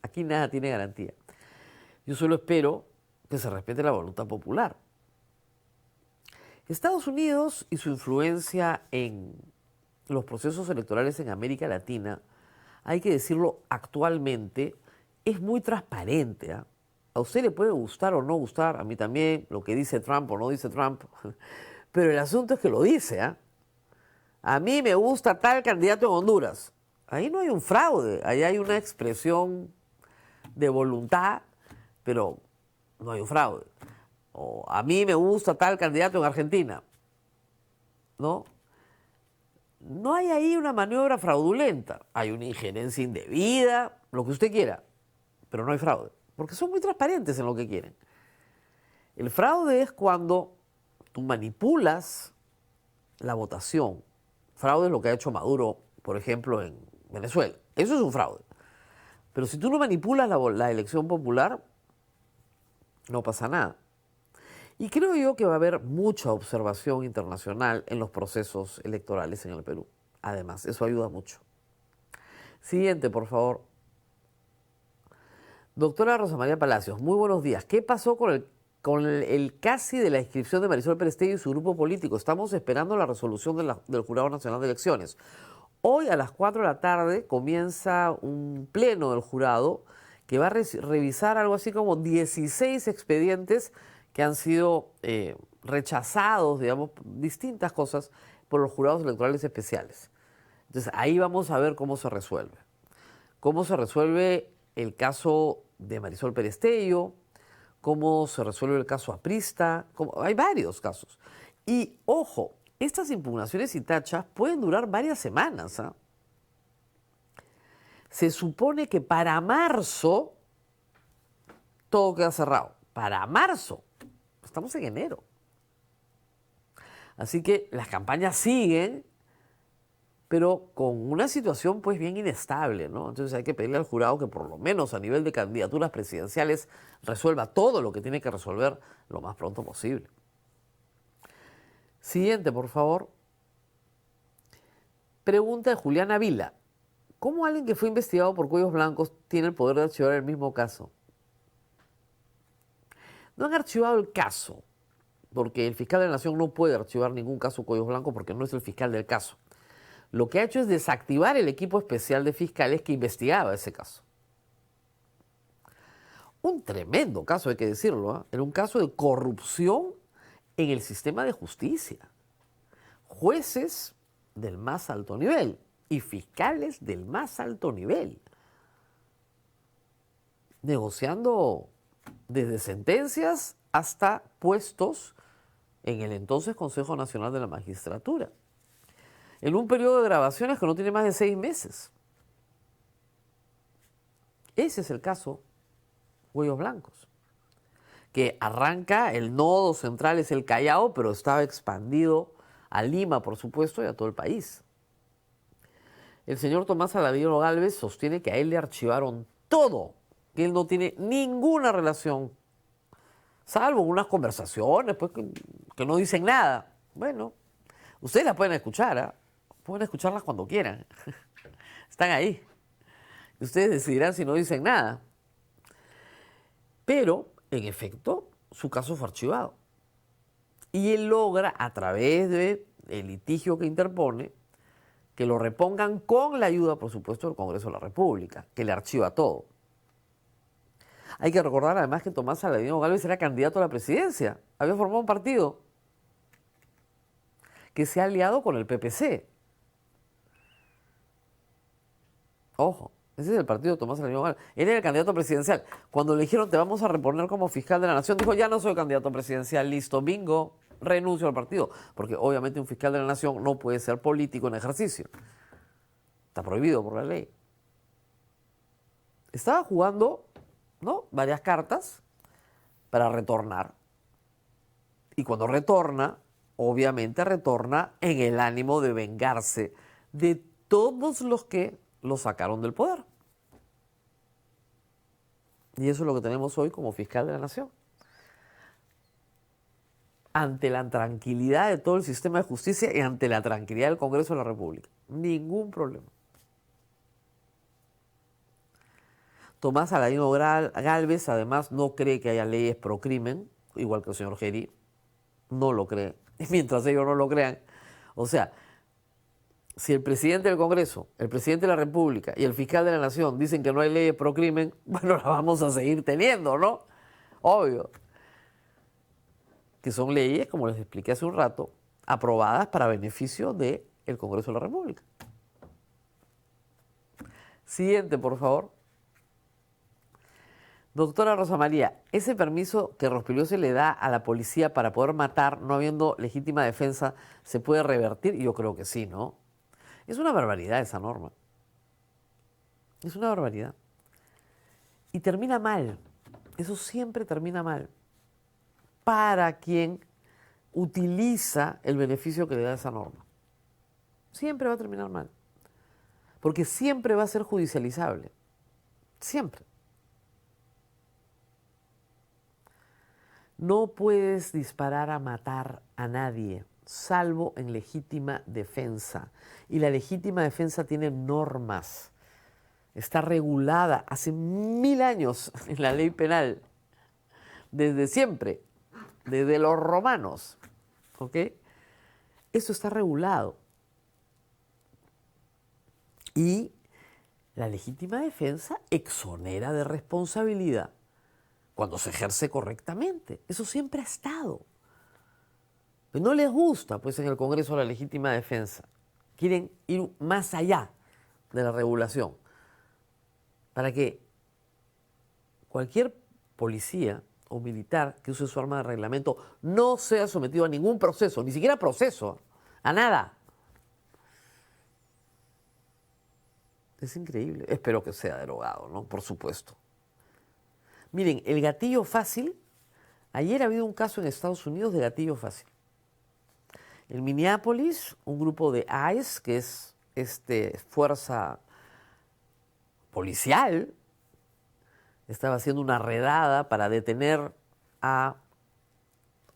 Aquí nada tiene garantía. Yo solo espero que se respete la voluntad popular. Estados Unidos y su influencia en los procesos electorales en América Latina, hay que decirlo actualmente, es muy transparente, ¿eh? A usted le puede gustar o no gustar, a mí también, lo que dice Trump o no dice Trump, pero el asunto es que lo dice, ¿eh? A mí me gusta tal candidato en Honduras. Ahí no hay un fraude, ahí hay una expresión de voluntad, pero no hay un fraude. O a mí me gusta tal candidato en Argentina, ¿no? No hay ahí una maniobra fraudulenta, hay una injerencia indebida, lo que usted quiera, pero no hay fraude, porque son muy transparentes en lo que quieren. El fraude es cuando tú manipulas la votación. Fraude es lo que ha hecho Maduro, por ejemplo, en Venezuela. Eso es un fraude. Pero si tú no manipulas la elección popular, no pasa nada. Y creo yo que va a haber mucha observación internacional en los procesos electorales en el Perú. Además, eso ayuda mucho. Siguiente, por favor. Doctora Rosa María Palacios, muy buenos días. ¿Qué pasó con el casi de la inscripción de Marisol Perestello y su grupo político? Estamos esperando la resolución del Jurado Nacional de Elecciones. Hoy a las 4 de la tarde comienza un pleno del jurado que va a revisar algo así como 16 expedientes que han sido rechazados, digamos, distintas cosas por los jurados electorales especiales. Entonces ahí vamos a ver cómo se resuelve. Cómo se resuelve el caso de Marisol Perestello, cómo se resuelve el caso Aprista, hay varios casos. Y ojo, estas impugnaciones y tachas pueden durar varias semanas, ¿eh? Se supone que para marzo todo queda cerrado. Para marzo. Estamos en enero. Así que las campañas siguen, pero con una situación pues bien inestable, ¿no? Entonces hay que pedirle al jurado que por lo menos a nivel de candidaturas presidenciales resuelva todo lo que tiene que resolver lo más pronto posible. Siguiente, por favor. Pregunta de Juliana Vila. ¿Cómo alguien que fue investigado por cuellos blancos tiene el poder de archivar el mismo caso? No han archivado el caso, porque el fiscal de la Nación no puede archivar ningún caso cuellos blancos porque no es el fiscal del caso. Lo que ha hecho es desactivar el equipo especial de fiscales que investigaba ese caso. Un tremendo caso, hay que decirlo, ¿eh? Era un caso de corrupción en el sistema de justicia. Jueces del más alto nivel y fiscales del más alto nivel, negociando desde sentencias hasta puestos en el entonces Consejo Nacional de la Magistratura, en un periodo de grabaciones que no tiene más de 6 meses. Ese es el caso Cuellos Blancos, que arranca, el nodo central es el Callao, pero estaba expandido a Lima, por supuesto, y a todo el país. El señor Tomás Saladino Gálvez sostiene que a él le archivaron todo, que él no tiene ninguna relación, salvo unas conversaciones pues, que no dicen nada. Bueno, ustedes las pueden escuchar, ¿eh? Pueden escucharlas cuando quieran. Están ahí. Ustedes decidirán si no dicen nada. Pero, en efecto, su caso fue archivado. Y él logra, a través del litigio que interpone, que lo repongan con la ayuda, por supuesto, del Congreso de la República, que le archiva todo. Hay que recordar además que Tomás Saladino Gálvez era candidato a la presidencia, había formado un partido que se ha aliado con el PPC. Ojo, ese Ese es el partido de Tomás Alanillo Galvez. Él era el candidato presidencial. Cuando le dijeron, te vamos a reponer como fiscal de la nación, dijo, ya no soy candidato presidencial, listo, bingo, renuncio al partido. Porque obviamente un fiscal de la nación no puede ser político en ejercicio. Está prohibido por la ley. Estaba jugando, ¿no?, varias cartas para retornar. Y cuando retorna, obviamente retorna en el ánimo de vengarse de todos los que lo sacaron del poder. Y eso es lo que tenemos hoy como fiscal de la nación. Ante la tranquilidad de todo el sistema de justicia y ante la tranquilidad del Congreso de la República. Ningún problema. Tomás Alanillo Galvez, además, no cree que haya leyes pro crimen, igual que el señor Geri. No lo cree. Y mientras ellos no lo crean, o sea, si el presidente del Congreso, el presidente de la República y el fiscal de la Nación dicen que no hay leyes pro crimen, bueno, las vamos a seguir teniendo, ¿no? Obvio. Que son leyes, como les expliqué hace un rato, aprobadas para beneficio del Congreso de la República. Siguiente, por favor. Doctora Rosa María, ¿ese permiso que Rospigliosi le da a la policía para poder matar, no habiendo legítima defensa, se puede revertir? Yo creo que sí, ¿no? Es una barbaridad esa norma. Es una barbaridad. Y termina mal. Eso siempre termina mal. Para quien utiliza el beneficio que le da esa norma. Siempre va a terminar mal. Porque siempre va a ser judicializable. Siempre. No puedes disparar a matar a nadie, salvo en legítima defensa. Y la legítima defensa tiene normas. Está regulada hace 1000 años en la ley penal. Desde siempre. Desde los romanos. ¿Ok? Eso está regulado. Y la legítima defensa exonera de responsabilidad cuando se ejerce correctamente. Eso siempre ha estado. Pero no les gusta, pues, en el Congreso la legítima defensa. Quieren ir más allá de la regulación. Para que cualquier policía o militar que use su arma de reglamento no sea sometido a ningún proceso, ni siquiera proceso, a nada. Es increíble. Espero que sea derogado, ¿no? Por supuesto. Miren, el gatillo fácil, ayer ha habido un caso en Estados Unidos de gatillo fácil. En Minneapolis, un grupo de ICE, que es fuerza policial, estaba haciendo una redada para detener a,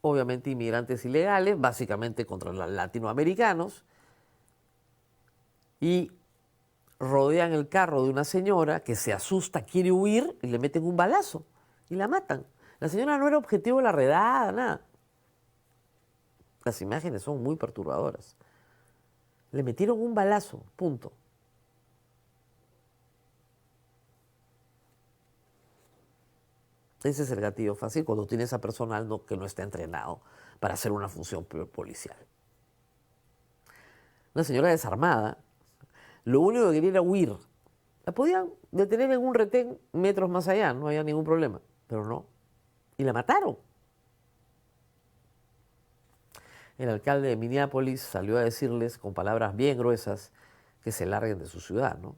obviamente, inmigrantes ilegales, básicamente contra los latinoamericanos, y rodean el carro de una señora que se asusta, quiere huir y le meten un balazo y la matan. La señora no era objetivo de la redada, nada. Las imágenes son muy perturbadoras. Le metieron un balazo, punto. Ese es el gatillo fácil cuando tienes a personal que no está entrenado para hacer una función policial. Una señora desarmada, lo único que quería era huir. La podían detener en un retén metros más allá, no había ningún problema, pero no. Y la mataron. El alcalde de Minneapolis salió a decirles con palabras bien gruesas que se larguen de su ciudad, ¿no?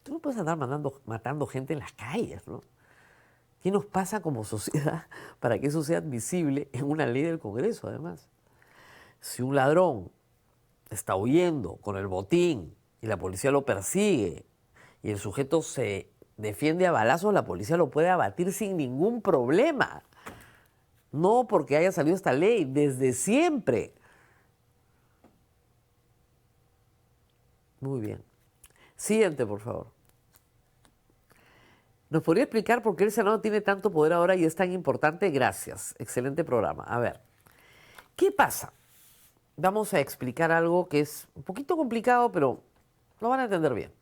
Tú no puedes andar matando gente en las calles, ¿no? ¿Qué nos pasa como sociedad para que eso sea admisible en una ley del Congreso, además? Si un ladrón está huyendo con el botín y la policía lo persigue y el sujeto se defiende a balazos, la policía lo puede abatir sin ningún problema. No porque haya salido esta ley, desde siempre. Muy bien. Siguiente, por favor. ¿Nos podría explicar por qué el Senado tiene tanto poder ahora y es tan importante? Gracias. Excelente programa. A ver, ¿qué pasa? Vamos a explicar algo que es un poquito complicado, pero lo van a entender bien.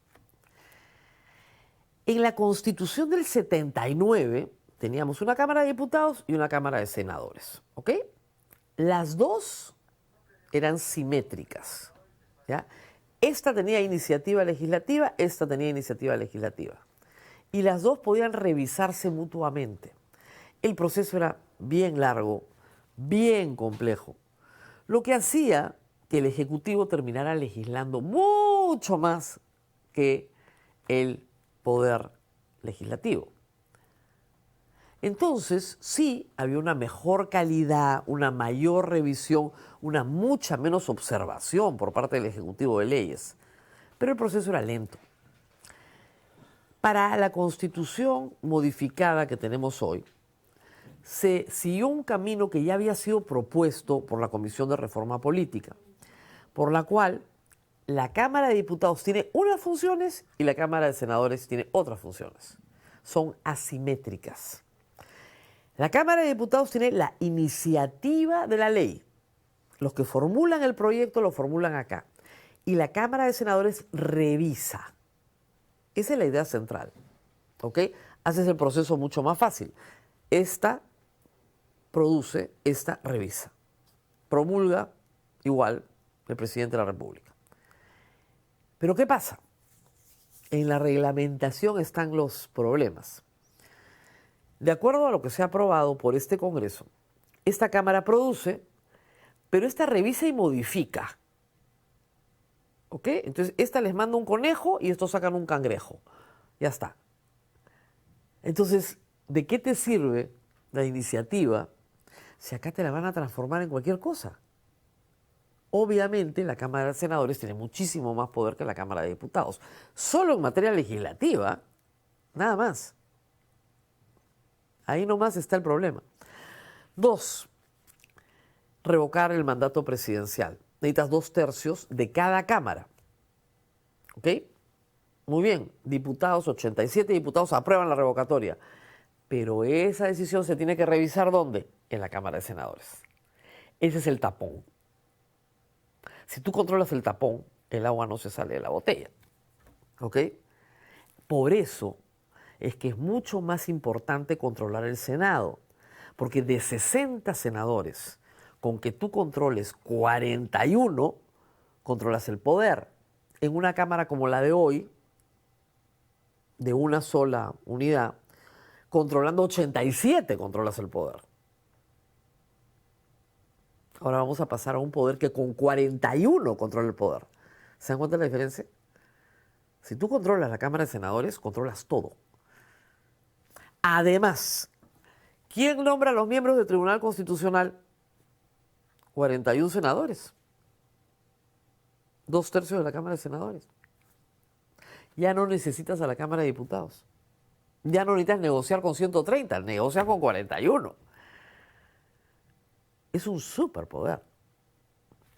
En la Constitución del 79 teníamos una Cámara de Diputados y una Cámara de Senadores, ¿ok? Las dos eran simétricas, ¿ya? Esta tenía iniciativa legislativa, esta tenía iniciativa legislativa. Y las dos podían revisarse mutuamente. El proceso era bien largo, bien complejo, lo que hacía que el Ejecutivo terminara legislando mucho más que el Poder Legislativo. Entonces, sí, había una mejor calidad, una mayor revisión, una mucha menos observación por parte del Ejecutivo de leyes, pero el proceso era lento. Para la Constitución modificada que tenemos hoy, se siguió un camino que ya había sido propuesto por la Comisión de Reforma Política, por la cual la Cámara de Diputados tiene unas funciones y la Cámara de Senadores tiene otras funciones. Son asimétricas. La Cámara de Diputados tiene la iniciativa de la ley. Los que formulan el proyecto lo formulan acá. Y la Cámara de Senadores revisa. Esa es la idea central. ¿Ok? Haces el proceso mucho más fácil. Esta produce, esta revisa. Promulga igual el presidente de la República. Pero ¿qué pasa? En la reglamentación están los problemas. De acuerdo a lo que se ha aprobado por este Congreso, esta Cámara produce, pero esta revisa y modifica. ¿Ok? Entonces, esta les manda un conejo y estos sacan un cangrejo. Ya está. Entonces, ¿de qué te sirve la iniciativa si acá te la van a transformar en cualquier cosa? Obviamente, la Cámara de Senadores tiene muchísimo más poder que la Cámara de Diputados. Solo en materia legislativa, nada más. Ahí nomás está el problema. 2, revocar el mandato presidencial. Necesitas 2/3 de cada Cámara. ¿Ok? Muy bien, 87 diputados aprueban la revocatoria. Pero esa decisión se tiene que revisar ¿dónde? En la Cámara de Senadores. Ese es el tapón. Si tú controlas el tapón, el agua no se sale de la botella. ¿Ok? Por eso es que es mucho más importante controlar el Senado, porque de 60 senadores, con que tú controles 41, controlas el poder. En una Cámara como la de hoy, de una sola unidad, controlando 87 controlas el poder. Ahora vamos a pasar a un poder que con 41 controla el poder. ¿Se dan cuenta de la diferencia? Si tú controlas la Cámara de Senadores, controlas todo. Además, ¿quién nombra a los miembros del Tribunal Constitucional? 41 senadores. 2/3 de la Cámara de Senadores. Ya no necesitas a la Cámara de Diputados. Ya no necesitas negociar con 130, negocias con 41. Es un superpoder.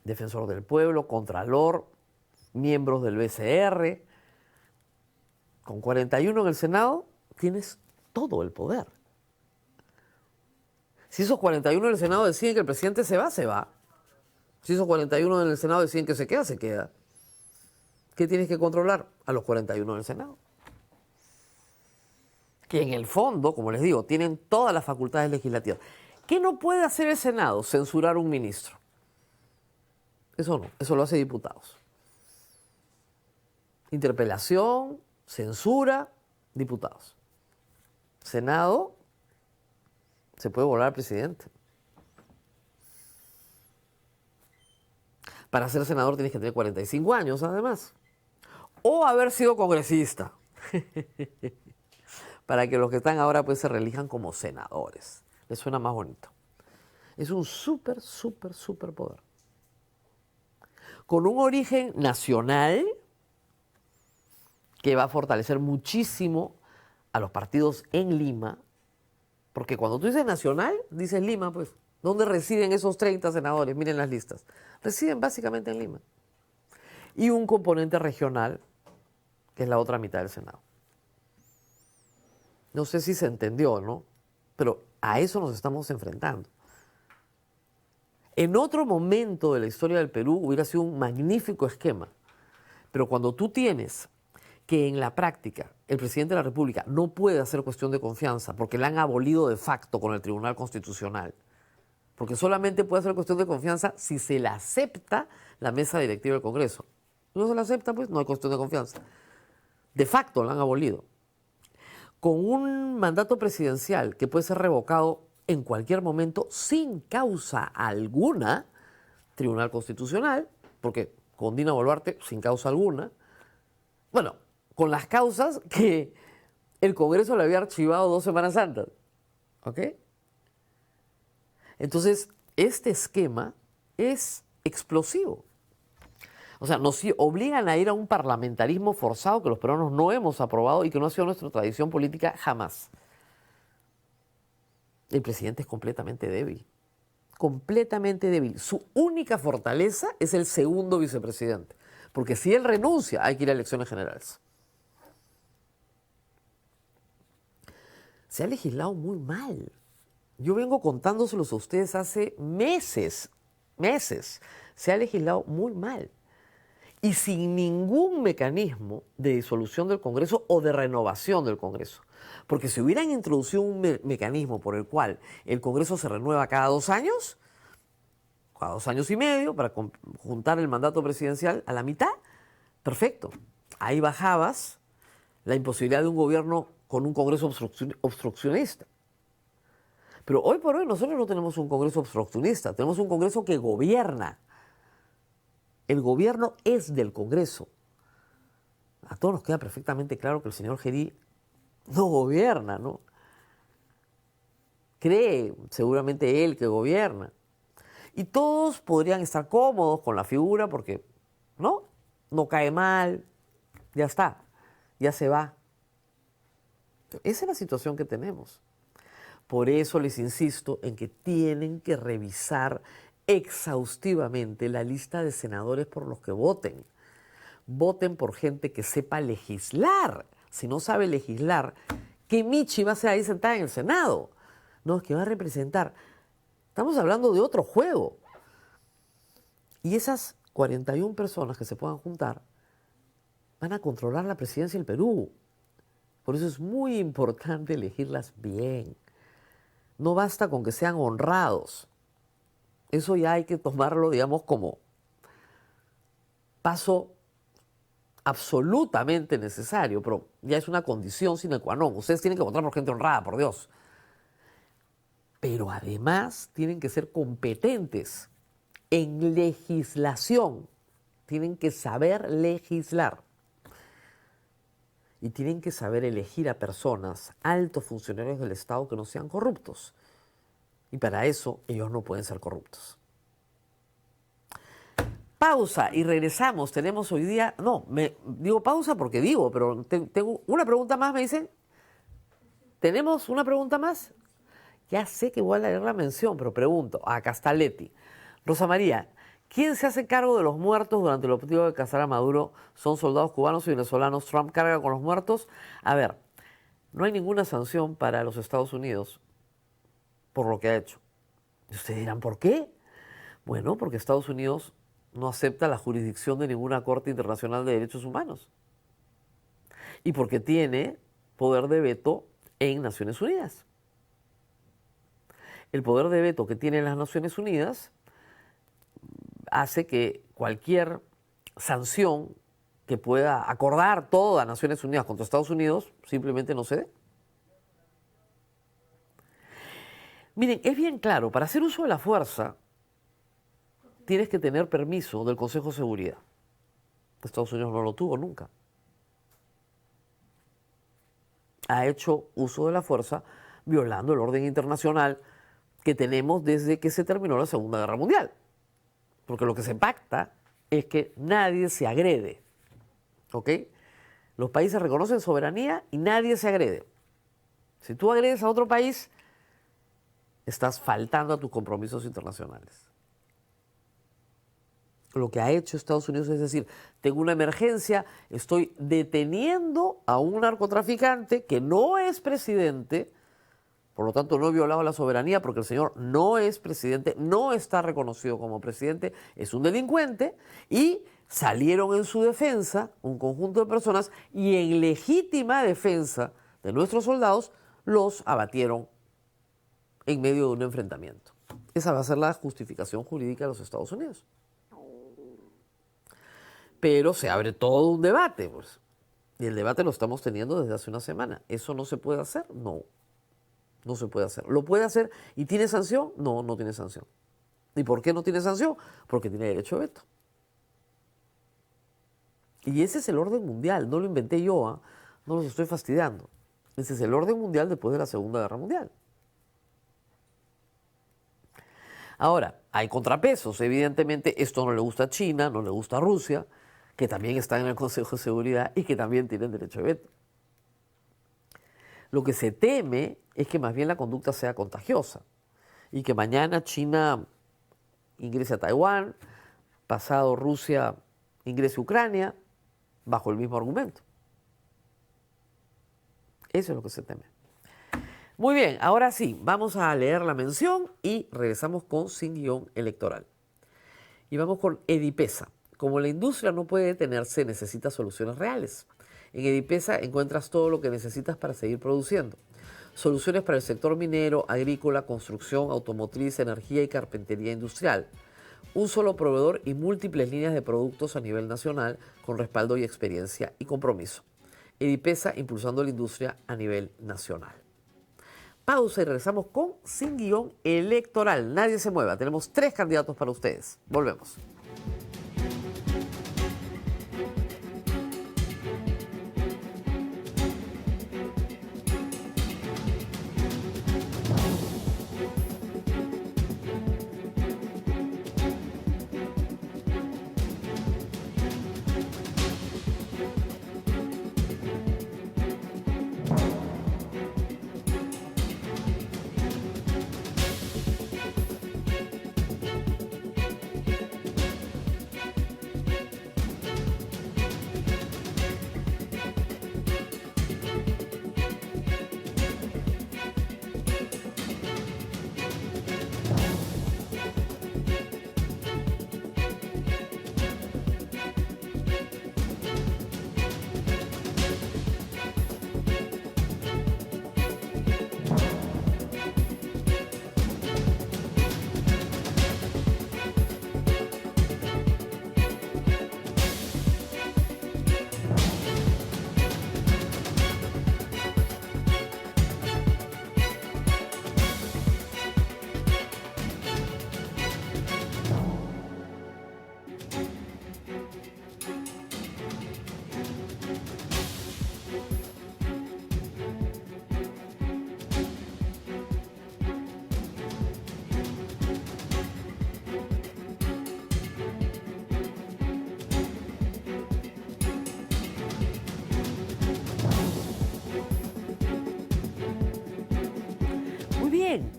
Defensor del pueblo, contralor, miembros del BCR. Con 41 en el Senado, tienes todo el poder. Si esos 41 en el Senado deciden que el presidente se va, se va. Si esos 41 en el Senado deciden que se queda, se queda. ¿Qué tienes que controlar? A los 41 en el Senado. Que en el fondo, como les digo, tienen todas las facultades legislativas. ¿Qué no puede hacer el Senado? Censurar a un ministro. Eso no, eso lo hace diputados. Interpelación, censura, diputados. Senado, se puede volar al presidente. Para ser senador tienes que tener 45 años, además. O haber sido congresista. Para que los que están ahora pues se reelijan como senadores. Les suena más bonito. Es un súper poder. Con un origen nacional que va a fortalecer muchísimo a los partidos en Lima, porque cuando tú dices nacional, dices Lima, pues, ¿dónde residen esos 30 senadores? Miren las listas. Residen básicamente en Lima. Y un componente regional, que es la otra mitad del Senado. No sé si se entendió, ¿no? Pero a eso nos estamos enfrentando. En otro momento de la historia del Perú hubiera sido un magnífico esquema. Pero cuando tú tienes que en la práctica el presidente de la República no puede hacer cuestión de confianza porque la han abolido de facto con el Tribunal Constitucional, porque solamente puede hacer cuestión de confianza si se la acepta la mesa directiva del Congreso. No se la acepta, pues no hay cuestión de confianza. De facto la han abolido. Con un mandato presidencial que puede ser revocado en cualquier momento sin causa alguna, Tribunal Constitucional, porque con Dina Boluarte sin causa alguna, bueno, con las causas que el Congreso le había archivado 2 semanas antes. ¿Ok? Entonces, este esquema es explosivo. O sea, nos obligan a ir a un parlamentarismo forzado que los peruanos no hemos aprobado y que no ha sido nuestra tradición política jamás. El presidente es completamente débil. Completamente débil. Su única fortaleza es el segundo vicepresidente. Porque si él renuncia, hay que ir a elecciones generales. Se ha legislado muy mal. Yo vengo contándoselos a ustedes hace meses. Se ha legislado muy mal. Y sin ningún mecanismo de disolución del Congreso o de renovación del Congreso. Porque si hubieran introducido un mecanismo por el cual el Congreso se renueva cada 2 años, cada 2 años y medio, para juntar el mandato presidencial a la mitad, perfecto. Ahí bajabas la imposibilidad de un gobierno con un Congreso obstruccionista. Pero hoy por hoy nosotros no tenemos un Congreso obstruccionista, tenemos un Congreso que gobierna. El gobierno es del Congreso. A todos nos queda perfectamente claro que el señor Gerí no gobierna, ¿no? Cree seguramente él que gobierna. Y todos podrían estar cómodos con la figura porque, ¿no? No cae mal, ya está, ya se va. Esa es la situación que tenemos. Por eso les insisto en que tienen que revisar exhaustivamente la lista de senadores por los que voten. Voten por gente que sepa legislar. Si no sabe legislar, ¿qué michi va a ser ahí sentada en el Senado? No, es que va a representar. Estamos hablando de otro juego. Y esas 41 personas que se puedan juntar van a controlar la presidencia del Perú. Por eso es muy importante elegirlas bien. No basta con que sean honrados. Eso ya hay que tomarlo, digamos, como paso absolutamente necesario, pero ya es una condición sine qua non. Ustedes tienen que votar por gente honrada, por Dios. Pero además tienen que ser competentes en legislación. Tienen que saber legislar. Y tienen que saber elegir a personas, altos funcionarios del Estado que no sean corruptos. Y para eso ellos no pueden ser corruptos. Pausa y regresamos. Tenemos hoy día... No, digo pausa porque digo, pero tengo una pregunta más, me dicen. ¿Tenemos una pregunta más? Ya sé que voy a leer la mención, pero pregunto. Acá está Leti. Rosa María, ¿quién se hace cargo de los muertos durante el objetivo de cazar a Maduro? ¿Son soldados cubanos y venezolanos? ¿Trump carga con los muertos? A ver, no hay ninguna sanción para los Estados Unidos por lo que ha hecho. Y ustedes dirán, ¿por qué? Bueno, porque Estados Unidos no acepta la jurisdicción de ninguna Corte Internacional de Derechos Humanos. Y porque tiene poder de veto en Naciones Unidas. El poder de veto que tienen las Naciones Unidas hace que cualquier sanción que pueda acordar todas Naciones Unidas contra Estados Unidos simplemente no se dé. Miren, es bien claro, para hacer uso de la fuerza tienes que tener permiso del Consejo de Seguridad. Estados Unidos no lo tuvo nunca. Ha hecho uso de la fuerza violando el orden internacional que tenemos desde que se terminó la Segunda Guerra Mundial. Porque lo que se pacta es que nadie se agrede. ¿Ok? Los países reconocen soberanía y nadie se agrede. Si tú agredes a otro país, estás faltando a tus compromisos internacionales. Lo que ha hecho Estados Unidos es decir, tengo una emergencia, estoy deteniendo a un narcotraficante que no es presidente, por lo tanto no he violado la soberanía porque el señor no es presidente, no está reconocido como presidente, es un delincuente, y salieron en su defensa un conjunto de personas y en legítima defensa de nuestros soldados los abatieron en medio de un enfrentamiento. Esa va a ser la justificación jurídica de los Estados Unidos. pero se abre todo un debate, pues. Y el debate lo estamos teniendo desde hace una semana. ¿Eso no se puede hacer? No, no se puede hacer. ¿Lo puede hacer y tiene sanción? No, no tiene sanción. ¿Y por qué no tiene sanción? Porque tiene derecho de veto. Y ese es el orden mundial, no lo inventé yo, ¿eh? No los estoy fastidiando. Ese es el orden mundial después de la Segunda Guerra Mundial. Ahora, hay contrapesos. Evidentemente, esto no le gusta a China, no le gusta a Rusia, que también están en el Consejo de Seguridad y que también tienen derecho de veto. Lo que se teme es que más bien la conducta sea contagiosa y que mañana China ingrese a Taiwán, pasado Rusia ingrese a Ucrania, bajo el mismo argumento. Eso es lo que se teme. Muy bien, ahora sí, vamos a leer la mención y regresamos con Sin Guión Electoral. Y vamos con Edipesa. Como la industria no puede detenerse, necesita soluciones reales. En Edipesa encuentras todo lo que necesitas para seguir produciendo. Soluciones para el sector minero, agrícola, construcción, automotriz, energía y carpintería industrial. Un solo proveedor y múltiples líneas de productos a nivel nacional con respaldo y experiencia y compromiso. Edipesa impulsando la industria a nivel nacional. Pausa y regresamos con Sin Guión Electoral. Nadie se mueva. Tenemos 3 candidatos para ustedes. Volvemos.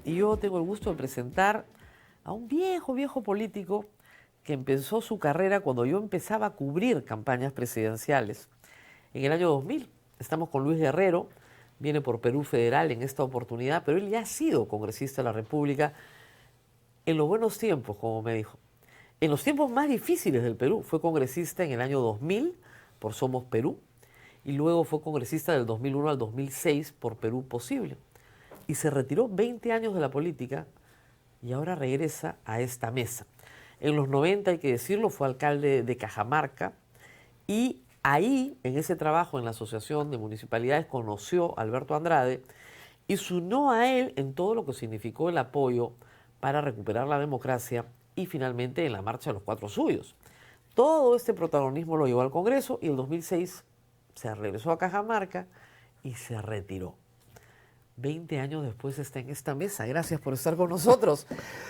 Y yo tengo el gusto de presentar a un viejo político que empezó su carrera cuando yo empezaba a cubrir campañas presidenciales en el año 2000. Estamos con Luis Guerrero, viene por Perú Federal en esta oportunidad, pero él ya ha sido congresista de la República en los buenos tiempos, como me dijo. En los tiempos más difíciles del Perú, fue congresista en el año 2000 por Somos Perú y luego fue congresista del 2001 al 2006 por Perú Posible. Y se retiró 20 años de la política y ahora regresa a esta mesa. En los 90, hay que decirlo, fue alcalde de Cajamarca y ahí, en ese trabajo en la Asociación de Municipalidades, conoció a Alberto Andrade y se unió a él en todo lo que significó el apoyo para recuperar la democracia y finalmente en la marcha de los 4 suyos. Todo este protagonismo lo llevó al Congreso y en el 2006 se regresó a Cajamarca y se retiró. 20 años después está en esta mesa. Gracias por estar con nosotros.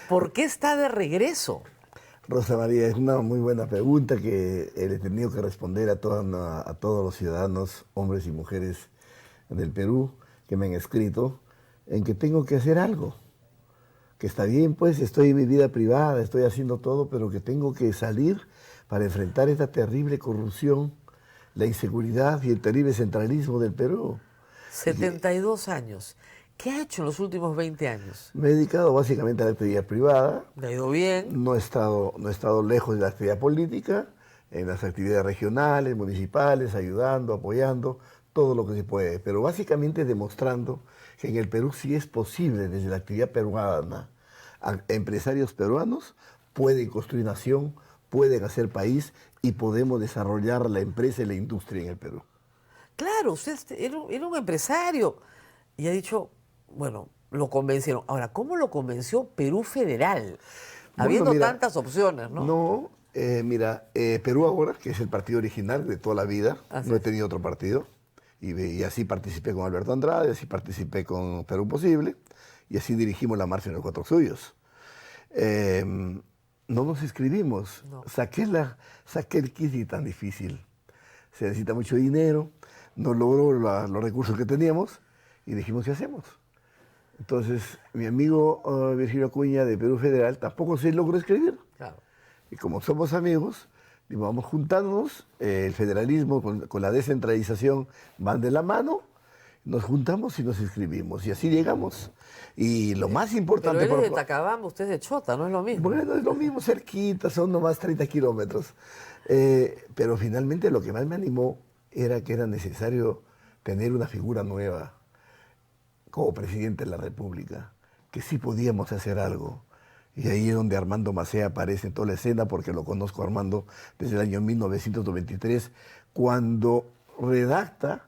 ¿Por qué está de regreso? Rosa María, es una muy buena pregunta que he tenido que responder a todos los ciudadanos, hombres y mujeres del Perú, que me han escrito, en que tengo que hacer algo. Que está bien, pues, estoy en mi vida privada, estoy haciendo todo, pero que tengo que salir para enfrentar esta terrible corrupción, la inseguridad y el terrible centralismo del Perú. 72 años. ¿Qué ha hecho en los últimos 20 años? Me he dedicado básicamente a la actividad privada. ¿Le ha ido bien? No he estado lejos de la actividad política, en las actividades regionales, municipales, ayudando, apoyando, todo lo que se puede. Pero básicamente demostrando que en el Perú sí es posible, desde la actividad peruana, empresarios peruanos pueden construir nación, pueden hacer país y podemos desarrollar la empresa y la industria en el Perú. Claro, usted era un empresario y ha dicho, bueno, lo convencieron. Ahora, ¿cómo lo convenció Perú Federal? Habiendo Mira, tantas opciones, ¿no? No, mira, Perú Ahora, que es el partido original de toda la vida, Así no he es. tenido otro partido, y así participé con Alberto Andrade, así participé con Perú Posible, y así dirigimos la marcha en los Cuatro Suyos. No nos inscribimos, No. saqué el kit y tan difícil. Se necesita mucho dinero, no logró los recursos que teníamos, y dijimos, ¿qué hacemos? Entonces, mi amigo Virgilio Acuña de Perú Federal tampoco se logró escribir. Claro. Y como somos amigos, digo, vamos juntándonos, el federalismo con la descentralización van de la mano, nos juntamos y nos inscribimos. Y así llegamos. Y lo más importante... Pero él es de Tacabamba, usted es de Chota, ¿no es lo mismo? Bueno, es lo mismo, cerquita, son nomás 30 kilómetros. Pero finalmente lo que más me animó era que era necesario tener una figura nueva como presidente de la República, que sí podíamos hacer algo. Y ahí es donde Armando Macea aparece en toda la escena, porque lo conozco a Armando desde el año 1993, cuando redacta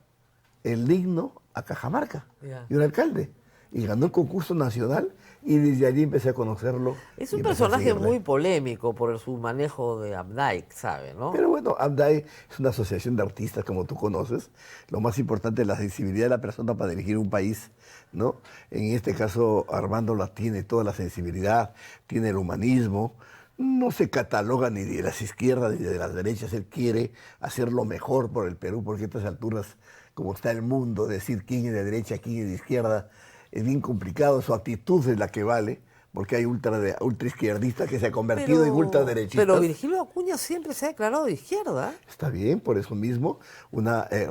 el himno a Cajamarca, Ya. y un alcalde. Y ganó el concurso nacional, y desde allí empecé a conocerlo. Es y un empecé a personaje seguirle. muy polémico por su manejo de Abdai, ¿sabe? ¿No? Pero bueno, ABDAI es una asociación de artistas, como tú conoces. Lo más importante es la sensibilidad de la persona para dirigir un país, ¿no? En este caso, Armando la tiene toda la sensibilidad, tiene el humanismo. No se cataloga ni de las izquierdas ni de las derechas. Él quiere hacer lo mejor por el Perú, porque a estas alturas, como está el mundo, decir quién es de derecha, quién es de izquierda, es bien complicado. Su actitud es la que vale, porque hay ultraizquierdistas que se ha convertido en ultraderechistas. Pero Virgilio Acuña siempre se ha declarado de izquierda. Está bien, por eso mismo,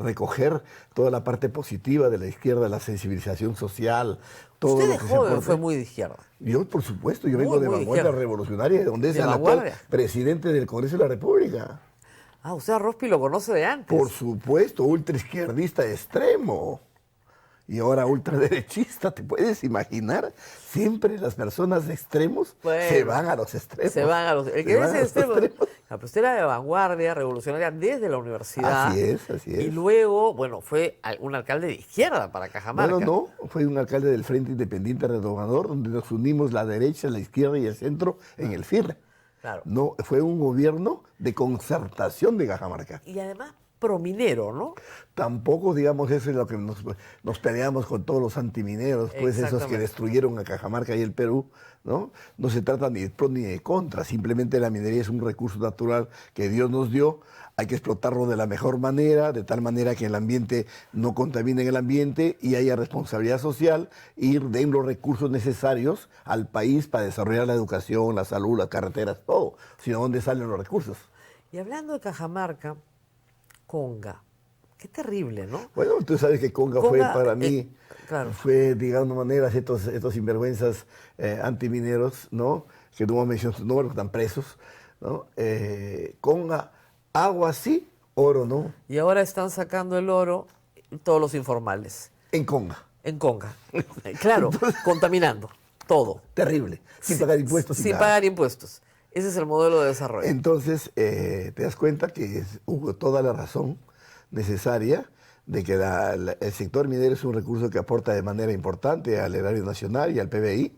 recoger toda la parte positiva de la izquierda, la sensibilización social, todo Usted lo de que se joven aporte. fue muy de izquierda. Yo, por supuesto, yo Muy, vengo de muy vanguardia izquierda. revolucionaria, de donde es ¿De el actual vanguardia? presidente del Congreso de la República. Ah, usted a Rospi lo conoce de antes. Por supuesto, ultraizquierdista extremo. Y ahora ultraderechista, ¿te puedes imaginar? Siempre las personas de extremos Bueno, se van a los extremos. Se van a los... El Se que van es a los extremo. extremos. Ah, pero usted era de vanguardia revolucionaria desde la universidad. Así es, así es. Y luego, bueno, fue un alcalde de izquierda para Cajamarca. Bueno, no, fue un alcalde del Frente Independiente Renovador, donde nos unimos la derecha, la izquierda y el centro en el FIR. Claro. No, fue un gobierno de concertación de Cajamarca. Y además prominero, ¿no? Tampoco, digamos, eso es lo que nos peleamos con todos los antimineros, pues esos que Exactamente. destruyeron a Cajamarca y el Perú, ¿no? No se trata ni de pro ni de contra, simplemente la minería es un recurso natural que Dios nos dio, hay que explotarlo de la mejor manera, de tal manera que el ambiente no contamine el ambiente y haya responsabilidad social, y den los recursos necesarios al país para desarrollar la educación, la salud, las carreteras, todo, sino dónde salen los recursos. Y hablando de Cajamarca, Conga. Qué terrible, ¿no? Bueno, tú sabes que Conga fue Conga, para mí, claro. fue, de alguna manera, estos sinvergüenzas antimineros, ¿no? Que no menciono sus nombres, están presos, ¿no? Conga, agua sí, oro no, Y ahora están sacando el oro todos los informales en Conga. en Conga. Claro, contaminando todo. Terrible, sin pagar impuestos. Sin pagar impuestos. Ese es el modelo de desarrollo. Entonces, te das cuenta que hubo toda la razón necesaria de que el sector minero es un recurso que aporta de manera importante al erario nacional y al PBI,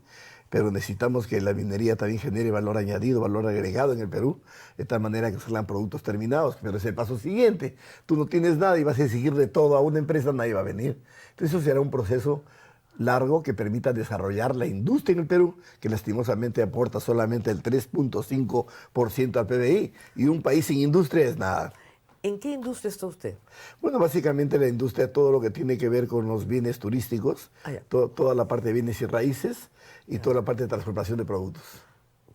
pero necesitamos que la minería también genere valor añadido, valor agregado en el Perú, de tal manera que salgan productos terminados. Pero es el paso siguiente. Tú no tienes nada y vas a exigir de todo a una empresa, nadie va a venir. Entonces eso será un proceso largo que permita desarrollar la industria en el Perú, que lastimosamente aporta solamente el 3.5% al PBI, y un país sin industria es nada. ¿En qué industria está usted? Bueno, básicamente la industria, todo lo que tiene que ver con los bienes turísticos, Ah, ya. toda la parte de bienes y raíces y toda la parte de transformación de productos.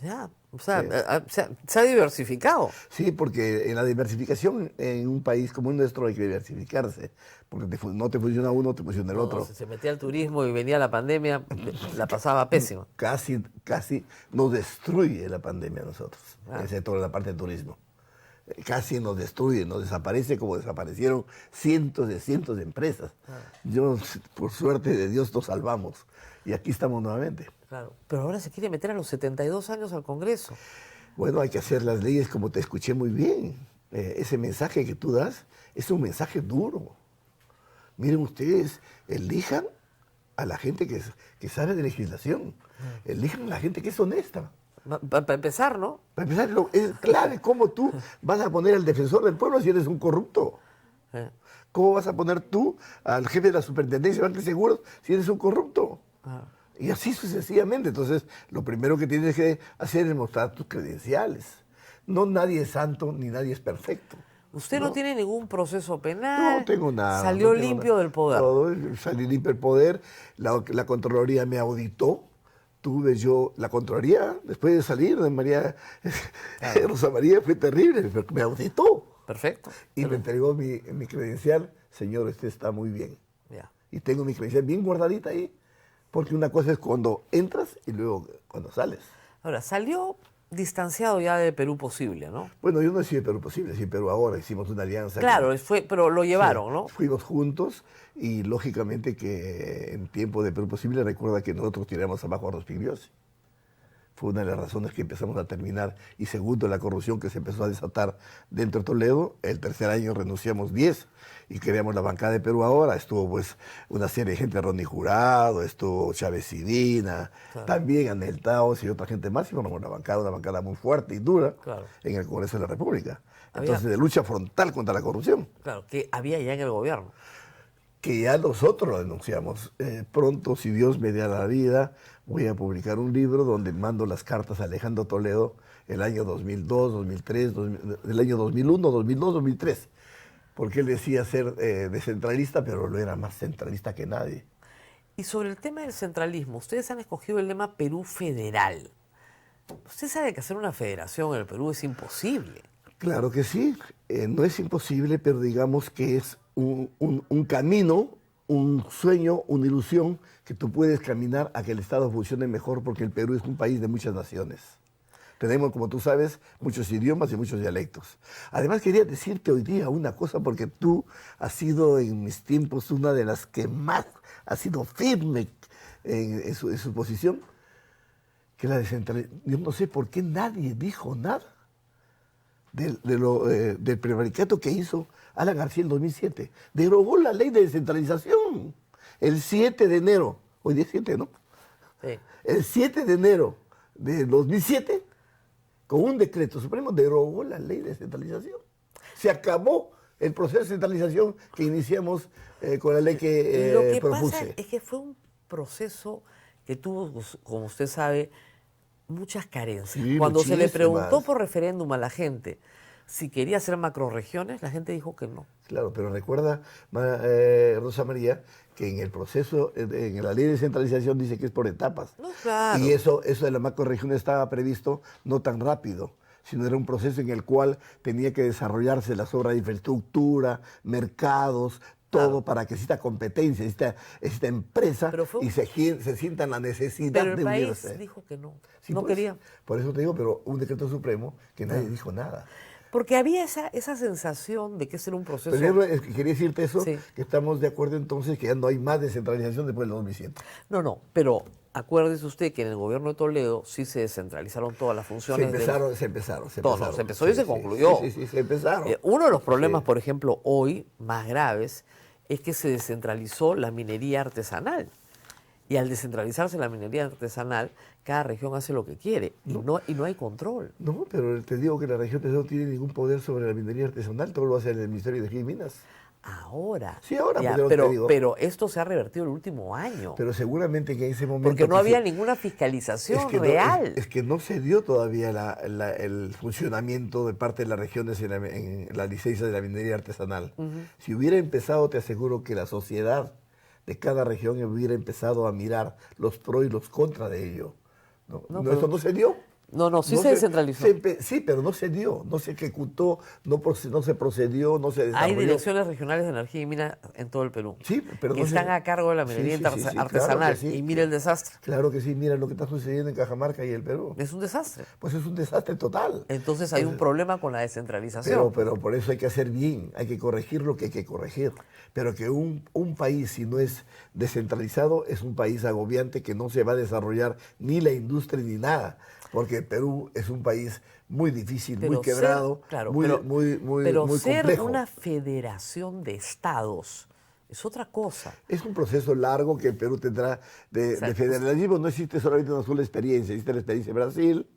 Ya, o sea, se ha diversificado. Sí, porque en la diversificación, en un país como el nuestro hay que diversificarse, porque no te funciona uno, te funciona el No, otro. si se metía al turismo y venía la pandemia, la pasaba pésima. Casi nos destruye la pandemia a nosotros, Ah. el sector de la parte de turismo. Casi nos destruye, nos desaparece como desaparecieron cientos de empresas. Yo, por suerte de Dios, nos salvamos y aquí estamos nuevamente. Claro. Pero ahora se quiere meter a los 72 años al Congreso. Bueno, hay que hacer las leyes como te escuché muy bien. ese mensaje que tú das es un mensaje duro. Miren ustedes, elijan a la gente que sabe de legislación, elijan a la gente que es honesta. Para empezar, ¿no? Para empezar, es clave cómo tú vas a poner al defensor del pueblo si eres un corrupto. ¿Cómo vas a poner tú al jefe de la superintendencia de bancos y seguros si eres un corrupto? Y así sucesivamente. Entonces, lo primero que tienes que hacer es mostrar tus credenciales. No nadie es santo ni nadie es perfecto. Usted no tiene ningún proceso penal. No tengo nada. Salió limpio del poder. Todo, salí limpio del poder. La Contraloría me auditó. Tuve yo la Contraloría, después de salir de María Rosa María, fue terrible, pero me auditó. Perfecto. Y me entregó mi credencial. Señor, este está muy bien. Ya. Y tengo mi credencial bien guardadita ahí. Porque una cosa es cuando entras y luego cuando sales. Ahora, salió distanciado ya de Perú Posible, ¿no? Bueno, yo no soy de Perú Posible, soy de Perú Ahora. Hicimos una alianza. Claro, pero lo llevaron, sí, ¿no? Fuimos juntos y lógicamente que en tiempo de Perú Posible recuerda que nosotros tiramos abajo a Rospigliosi. Fue una de las razones que empezamos a terminar. Y segundo, la corrupción que se empezó a desatar dentro de Toledo. El tercer año renunciamos 10 y creamos la bancada de Perú Ahora. Estuvo pues una serie de gente, Ronnie Jurado, estuvo Chávez Sidina, también Anel Taos y otra gente más. Y formamos una bancada muy fuerte y dura en el Congreso de la República. Entonces, de lucha frontal contra la corrupción. Claro, que había ya en el gobierno. Que ya nosotros lo denunciamos. Pronto, si Dios me da la vida, voy a publicar un libro donde mando las cartas a Alejandro Toledo el año 2002, 2003, el año 2001, 2002, 2003. Porque él decía ser descentralista, pero lo era más centralista que nadie. Y sobre el tema del centralismo, ustedes han escogido el lema Perú Federal. Usted sabe que hacer una federación en el Perú es imposible. Claro que sí, no es imposible, pero digamos que es un camino, un sueño, una ilusión que tú puedes caminar a que el Estado funcione mejor, porque el Perú es un país de muchas naciones. Tenemos, como tú sabes, muchos idiomas y muchos dialectos. Además, quería decirte hoy día una cosa, porque tú has sido en mis tiempos una de las que más ha sido firme en su posición, que la descentralización. Yo no sé por qué nadie dijo nada del prevaricato que hizo Alan García en 2007. Derogó la ley de descentralización el 7 de enero. Hoy día es 7, ¿no? Sí. El 7 de enero de 2007, con un decreto supremo, derogó la ley de descentralización. Se acabó el proceso de centralización que iniciamos con la ley que Lo que propuse. pasa es que fue un proceso que tuvo, como usted sabe, muchas carencias. Sí, Cuando se le preguntó muchísimas. por referéndum a la gente si quería hacer macroregiones, la gente dijo que no. Claro, pero recuerda, Rosa María, que en el proceso, en la ley de descentralización dice que es por etapas. No, claro. Y eso de la macroregión estaba previsto no tan rápido, sino era un proceso en el cual tenía que desarrollarse las obras de infraestructura, mercados, todo para que exista competencia, exista empresa y se sientan la necesidad pero de el país unirse. dijo que no, Sí, no pues, quería. Por eso te digo, pero un decreto supremo que nadie dijo nada. Porque había esa sensación de que ese era un proceso... Pero es que quería decirte eso, Sí. que estamos de acuerdo entonces que ya no hay más descentralización después del 2007. No, pero acuérdese usted que en el gobierno de Toledo sí se descentralizaron todas las funciones. Se empezaron. No, se empezó y se concluyó. Sí, se empezaron. Uno de los problemas, por ejemplo, hoy, más graves, es que se descentralizó la minería artesanal. Y al descentralizarse la minería artesanal, cada región hace lo que quiere y no hay control. No, pero te digo que la región no tiene ningún poder sobre la minería artesanal, todo lo hace el Ministerio de Energía y Minas. Ahora. Sí, ahora, Ya, porque te digo. pero esto se ha revertido el último año. Pero seguramente que en ese momento... Porque no había ninguna fiscalización real. Es que no se dio todavía el funcionamiento de parte de las regiones en la licencia de la minería artesanal. Si hubiera empezado, te aseguro que la sociedad de cada región hubiera empezado a mirar los pros y los contras de ello. Eso no se dio. No, sí se descentralizó. Sí, pero no se dio, no se ejecutó, no se procedió, no se desarrolló. Hay direcciones regionales de energía y mina en todo el Perú. Sí, pero que no están a cargo de la minería artesanal. claro que sí. Y mira el desastre. Claro que sí, mira lo que está sucediendo en Cajamarca y el Perú. Es un desastre. Pues es un desastre total. Entonces hay un problema con la descentralización. Pero por eso hay que hacer bien, hay que corregir lo que hay que corregir. Pero que un país, si no es descentralizado, es un país agobiante que no se va a desarrollar ni la industria ni nada. porque el Perú es un país muy difícil, Pero muy quebrado, ser, claro, muy, pero, muy, muy, pero muy ser complejo. una federación de estados es otra cosa. Es un proceso largo que el Perú tendrá de Exacto. federalismo. No existe solamente una sola experiencia. Existe la experiencia de Brasil,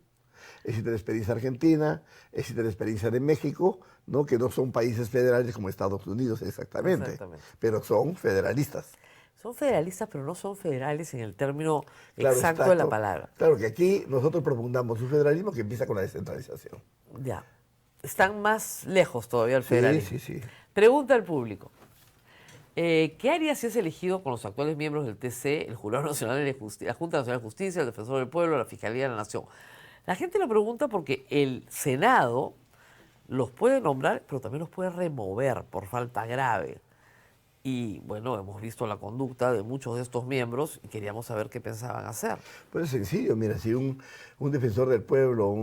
existe la experiencia argentina, existe la experiencia de México, ¿no? Que no son países federales como Estados Unidos exactamente. Pero son federalistas. Son federalistas, pero no son federales en el término Claro, exacto de la palabra. Claro que aquí nosotros propugnamos un federalismo que empieza con la descentralización. Ya. Están más lejos todavía del federalismo. Sí, sí, sí. Pregunta al público. ¿Qué haría si es elegido con los actuales miembros del TC, el Jurado Nacional de Justicia, la Junta Nacional de Justicia, el Defensor del Pueblo, la Fiscalía de la Nación? La gente lo pregunta porque el Senado los puede nombrar, pero también los puede remover por falta grave. Y bueno, hemos visto la conducta de muchos de estos miembros y queríamos saber qué pensaban hacer. Pues es sencillo, mira, si un defensor del pueblo,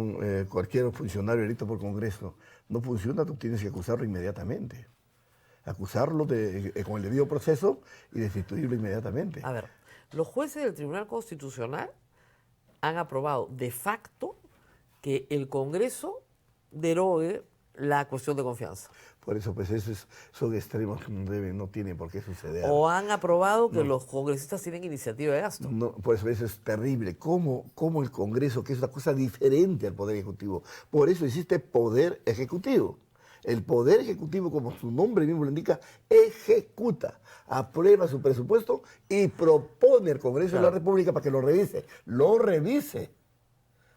cualquier funcionario electo por Congreso no funciona, tú tienes que acusarlo inmediatamente. Acusarlo con el debido proceso y destituirlo inmediatamente. A ver, los jueces del Tribunal Constitucional han aprobado de facto que el Congreso derogue la cuestión de confianza. Por eso, pues, son extremos que no tienen por qué suceder. O han aprobado que los congresistas tienen iniciativa de gasto. No, por eso es terrible. ¿Cómo el Congreso, que es una cosa diferente al Poder Ejecutivo? Por eso existe Poder Ejecutivo. El Poder Ejecutivo, como su nombre mismo lo indica, ejecuta, aprueba su presupuesto y propone al Congreso de la República para que lo revise. Lo revise,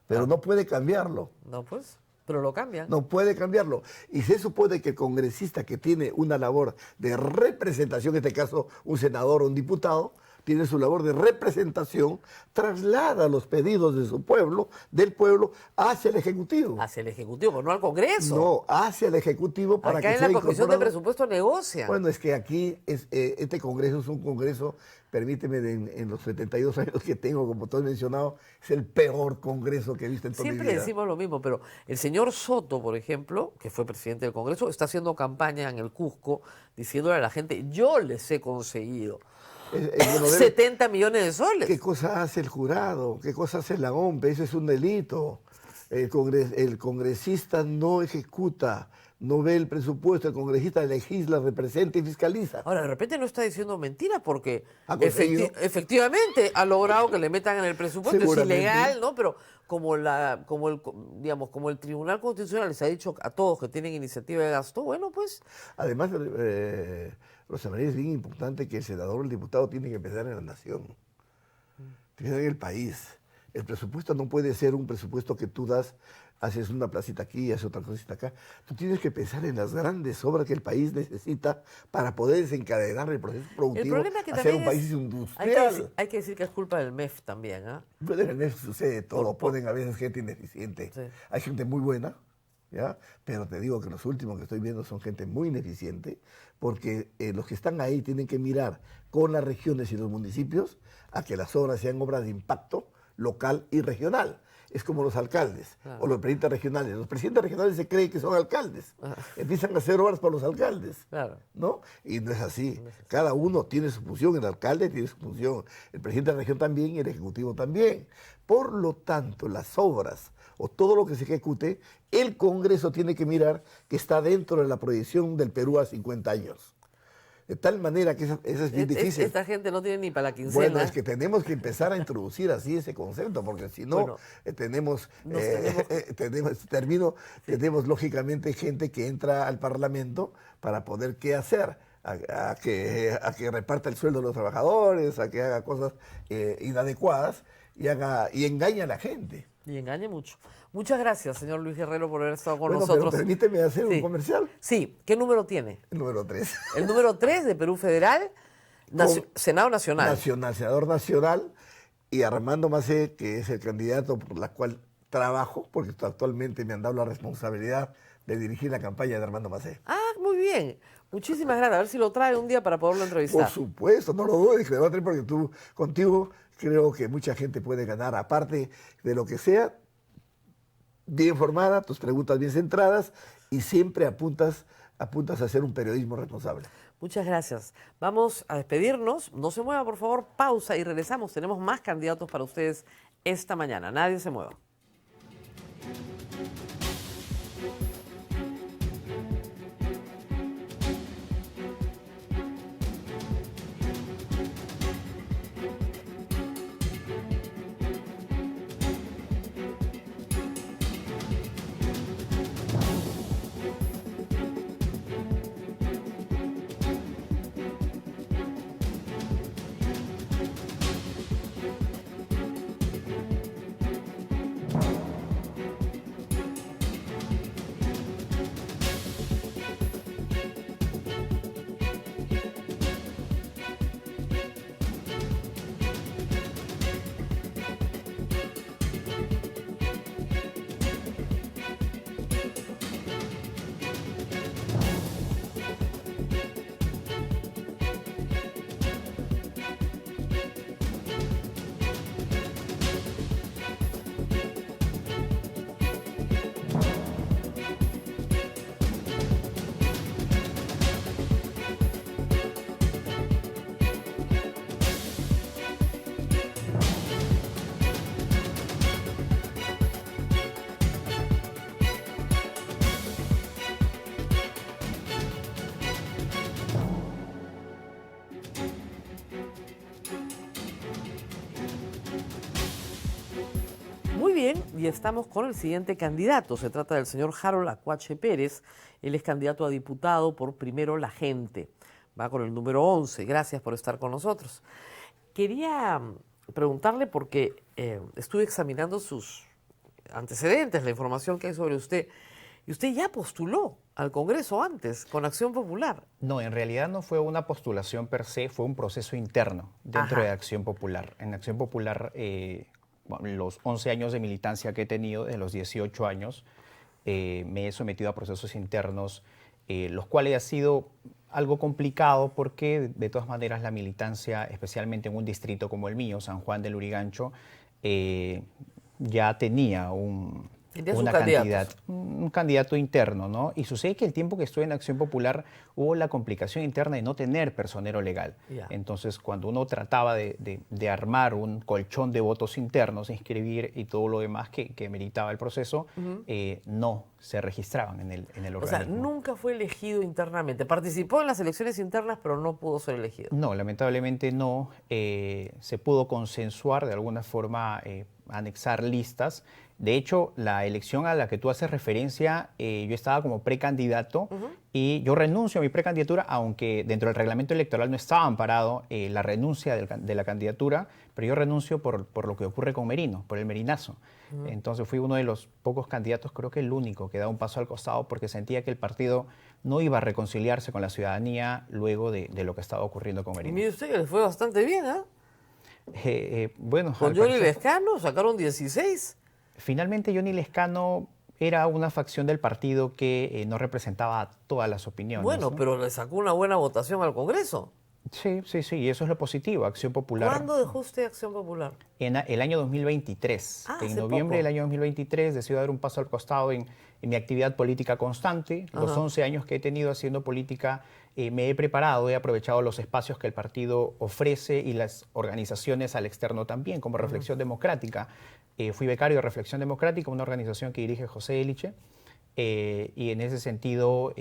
pero no puede cambiarlo. No, pues, pero lo cambian. No puede cambiarlo. Y se supone que el congresista que tiene una labor de representación, en este caso un senador o un diputado, tiene su labor de representación, traslada los pedidos de su pueblo, del pueblo, hacia el Ejecutivo. Hacia el Ejecutivo, pero no al Congreso. No, hacia el Ejecutivo para acá que en sea la Comisión de incorporado. Presupuesto negocian. Bueno, es que aquí este Congreso es un Congreso, permíteme, en los 72 años que tengo, como tú has mencionado, es el peor Congreso que he visto en toda mi Siempre vida. decimos lo mismo, pero el señor Soto, por ejemplo, que fue presidente del Congreso, está haciendo campaña en el Cusco diciéndole a la gente, yo les he conseguido 70 millones de soles. ¿Qué cosa hace el jurado? ¿Qué cosa hace la OMP? Eso es un delito. El congresista no ejecuta, no ve el presupuesto, el congresista legisla, representa y fiscaliza. Ahora, de repente no está diciendo mentiras porque Ha conseguido. efectivamente ha logrado que le metan en el presupuesto. Es Seguramente. ilegal, ¿no? Pero como el Tribunal Constitucional les ha dicho a todos que tienen iniciativa de gasto, bueno, pues... Además, Rosa María, es bien importante que el senador o el diputado tiene que pensar en la nación, tiene que pensar en el país. El presupuesto no puede ser un presupuesto que tú das, haces una placita aquí, haces otra cosita acá. Tú tienes que pensar en las grandes obras que el país necesita para poder desencadenar el proceso productivo, que hacer un también país hay industrial. hay que decir que es culpa del MEF también, ¿ah? Pero en el MEF sucede todo, ponen a veces gente ineficiente. Sí. Hay gente muy buena, ¿ya? Pero te digo que los últimos que estoy viendo son gente muy ineficiente, porque los que están ahí tienen que mirar con las regiones y los municipios a que las obras sean obras de impacto local y regional. Es como los alcaldes o los presidentes regionales. Los presidentes regionales se creen que son alcaldes. Empiezan a hacer obras para los alcaldes. Claro. ¿No? Y no es así. Cada uno tiene su función. El alcalde tiene su función. El presidente de la región también y el ejecutivo también. Por lo tanto, las obras o todo lo que se ejecute, el Congreso tiene que mirar que está dentro de la proyección del Perú a 50 años. De tal manera que eso es bien difícil. Esta gente no tiene ni para la quincena. Bueno, es que tenemos que empezar a introducir así ese concepto, porque si no, tenemos lógicamente gente que entra al Parlamento para poder qué hacer, a que reparta el sueldo de los trabajadores, a que haga cosas inadecuadas y engaña a la gente. Y engañe mucho. Muchas gracias, señor Luis Guerrero, por haber estado con Bueno, nosotros. pero permíteme hacer un comercial. Sí, ¿qué número tiene? El número 3. El número 3 de Perú Federal, Senado Nacional. Senador nacional, y Armando Macé, que es el candidato por la cual trabajo, porque actualmente me han dado la responsabilidad de dirigir la campaña de Armando Macé. Ah, muy bien. Muchísimas gracias. A ver si lo trae un día para poderlo entrevistar. Por supuesto, no lo dudes, que me va a traer porque contigo creo que mucha gente puede ganar, aparte de lo que sea, bien formada, tus preguntas bien centradas y siempre apuntas a hacer un periodismo responsable. Muchas gracias. Vamos a despedirnos. No se mueva, por favor. Pausa y regresamos. Tenemos más candidatos para ustedes esta mañana. Nadie se mueva. Muy bien, y estamos con el siguiente candidato. Se trata del señor Harold Acuache Pérez. Él es candidato a diputado por Primero la Gente. Va con el número 11. Gracias por estar con nosotros. Quería preguntarle, porque estuve examinando sus antecedentes, la información que hay sobre usted, y usted ya postuló al Congreso antes, con Acción Popular. No, en realidad no fue una postulación per se, fue un proceso interno dentro de Acción Popular. En Acción Popular, los 11 años de militancia que he tenido, de los 18 años, me he sometido a procesos internos, los cuales ha sido algo complicado porque, de todas maneras, la militancia, especialmente en un distrito como el mío, San Juan del Lurigancho, ya tenía una cantidad, un candidato interno, ¿no? Y sucede que el tiempo que estuve en Acción Popular hubo la complicación interna de no tener personero legal. Entonces, cuando uno trataba de armar un colchón de votos internos, inscribir y todo lo demás que meritaba el proceso, no se registraban en el organismo. O sea, nunca fue elegido internamente. Participó en las elecciones internas, pero no pudo ser elegido. No, lamentablemente no. Se pudo consensuar de alguna forma, anexar listas. De hecho, la elección a la que tú haces referencia, yo estaba como precandidato y yo renuncio a mi precandidatura, aunque dentro del reglamento electoral no estaba amparado la renuncia de la candidatura, pero yo renuncio por lo que ocurre con Merino, por el merinazo. Entonces fui uno de los pocos candidatos, creo que el único, que da un paso al costado porque sentía que el partido no iba a reconciliarse con la ciudadanía luego de lo que estaba ocurriendo con Merino. Y mire usted que le fue bastante bien, bueno, con Johnny Lescano sacaron 16. Finalmente, Johnny Lescano era una facción del partido que no representaba todas las opiniones. Bueno, ¿no? pero le sacó una buena votación al Congreso. Sí, y eso es lo positivo, Acción Popular. ¿Cuándo dejó usted Acción Popular? En el año 2023. En noviembre del año 2023 decidí dar un paso al costado en mi actividad política constante. Los 11 años que he tenido haciendo política, me he preparado, he aprovechado los espacios que el partido ofrece y las organizaciones al externo también, como Reflexión Democrática. Fui becario de Reflexión Democrática, una organización que dirige José Eliche, y en ese sentido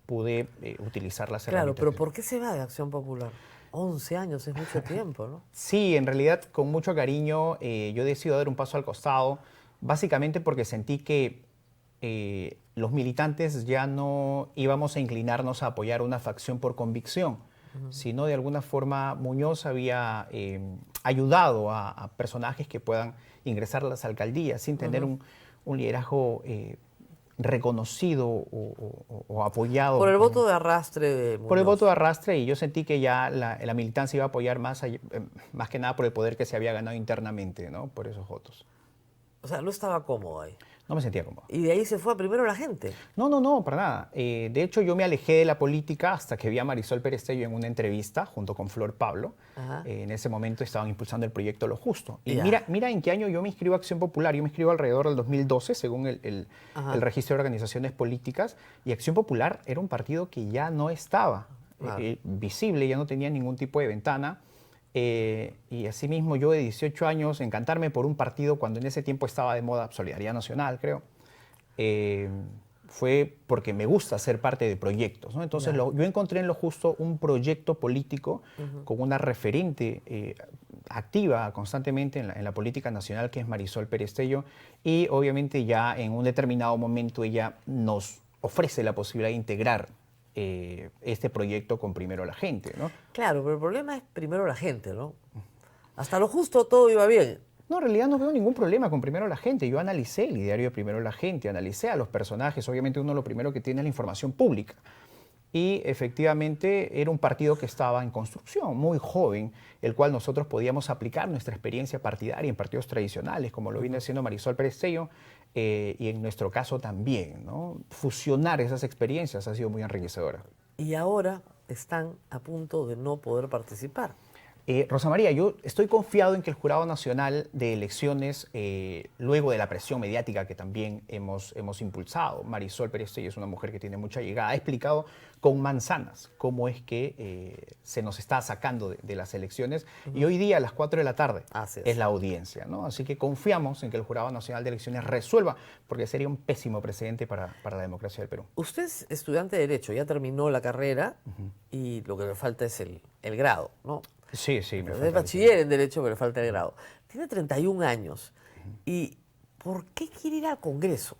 pude utilizar las herramientas. Claro, pero ¿por qué se va de Acción Popular? 11 años es mucho tiempo, ¿no? Sí, en realidad con mucho cariño yo decido dar un paso al costado, básicamente porque sentí que los militantes ya no íbamos a inclinarnos a apoyar una facción por convicción, sino de alguna forma Muñoz había ayudado a personajes que puedan ingresar a las alcaldías sin tener un liderazgo reconocido o apoyado. Por el voto de arrastre de Muñoz. Por el voto de arrastre, y yo sentí que ya la militancia iba a apoyar más que nada por el poder que se había ganado internamente, ¿no? Por esos votos. O sea, no estaba cómodo ahí. No me sentía cómodo. ¿Y de ahí se fue a Primero la Gente? No, para nada. De hecho, yo me alejé de la política hasta que vi a Marisol Perestello en una entrevista junto con Flor Pablo. En ese momento estaban impulsando el proyecto Lo Justo. Y mira en qué año yo me inscribo a Acción Popular. Yo me inscribo alrededor del 2012, según el registro de organizaciones políticas. Y Acción Popular era un partido que ya no estaba visible, ya no tenía ningún tipo de ventana. Y asimismo yo de 18 años encantarme por un partido cuando en ese tiempo estaba de moda Solidaridad Nacional, creo, fue porque me gusta ser parte de proyectos, ¿no? Entonces yo encontré en Lo Justo un proyecto político con una referente activa constantemente en la política nacional, que es Marisol Perestello, y obviamente ya en un determinado momento ella nos ofrece la posibilidad de integrar este proyecto con Primero la Gente, ¿no? Claro, pero el problema es primero la gente, ¿no? Hasta Lo Justo todo iba bien. No, en realidad no veo ningún problema con Primero la Gente. Yo analicé el ideario de Primero la Gente, analicé a los personajes. Obviamente uno lo primero que tiene es la información pública. Y efectivamente era un partido que estaba en construcción, muy joven, el cual nosotros podíamos aplicar nuestra experiencia partidaria en partidos tradicionales, como lo viene haciendo Marisol Perestello, y en nuestro caso también, ¿no? Fusionar esas experiencias ha sido muy enriquecedora. Y ahora están a punto de no poder participar. Rosa María, yo estoy confiado en que el Jurado Nacional de Elecciones, luego de la presión mediática que también hemos impulsado, Marisol Perestello es una mujer que tiene mucha llegada, ha explicado con manzanas cómo es que se nos está sacando de las elecciones, y hoy día a las 4 de la tarde es la audiencia, ¿no? Así que confiamos en que el Jurado Nacional de Elecciones resuelva, porque sería un pésimo precedente para la democracia del Perú. Usted es estudiante de Derecho, ya terminó la carrera y lo que le falta es el grado, ¿no? Sí, sí. Es bachiller en Derecho, pero le falta el grado. Tiene 31 años. ¿Y por qué quiere ir al Congreso?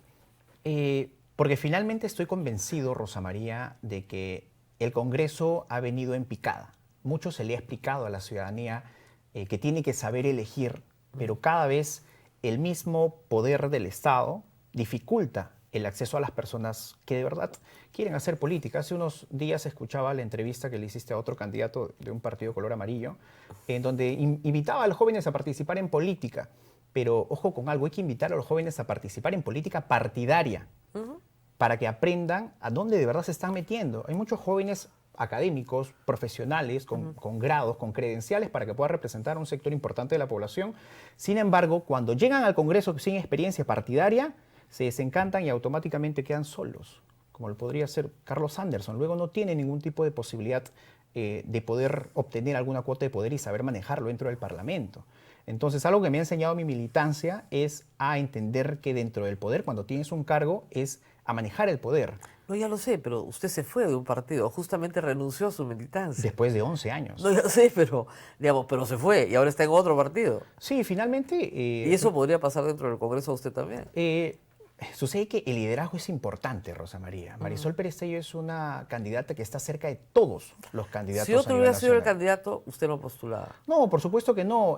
Porque finalmente estoy convencido, Rosa María, de que el Congreso ha venido en picada. Mucho se le ha explicado a la ciudadanía que tiene que saber elegir, pero cada vez el mismo poder del Estado dificulta el acceso a las personas que de verdad quieren hacer política. Hace unos días escuchaba la entrevista que le hiciste a otro candidato de un partido color amarillo, en donde invitaba a los jóvenes a participar en política. Pero ojo con algo, hay que invitar a los jóvenes a participar en política partidaria, para que aprendan a dónde de verdad se están metiendo. Hay muchos jóvenes académicos, profesionales, con grados, con credenciales para que puedan representar a un sector importante de la población. Sin embargo, cuando llegan al Congreso sin experiencia partidaria, se desencantan y automáticamente quedan solos, como lo podría ser Carlos Anderson. Luego no tiene ningún tipo de posibilidad de poder obtener alguna cuota de poder y saber manejarlo dentro del Parlamento. Entonces, algo que me ha enseñado mi militancia es a entender que dentro del poder, cuando tienes un cargo, es a manejar el poder. No, ya lo sé, pero usted se fue de un partido, justamente renunció a su militancia. Después de 11 años. No, ya lo sé, pero, digamos, pero se fue y ahora está en otro partido. Sí, finalmente... ¿Y eso podría pasar dentro del Congreso a usted también? Sucede que el liderazgo es importante, Rosa María. Marisol Perestello es una candidata que está cerca de todos los candidatos. Si otro hubiera sido el candidato, usted no postulaba. No, por supuesto que no.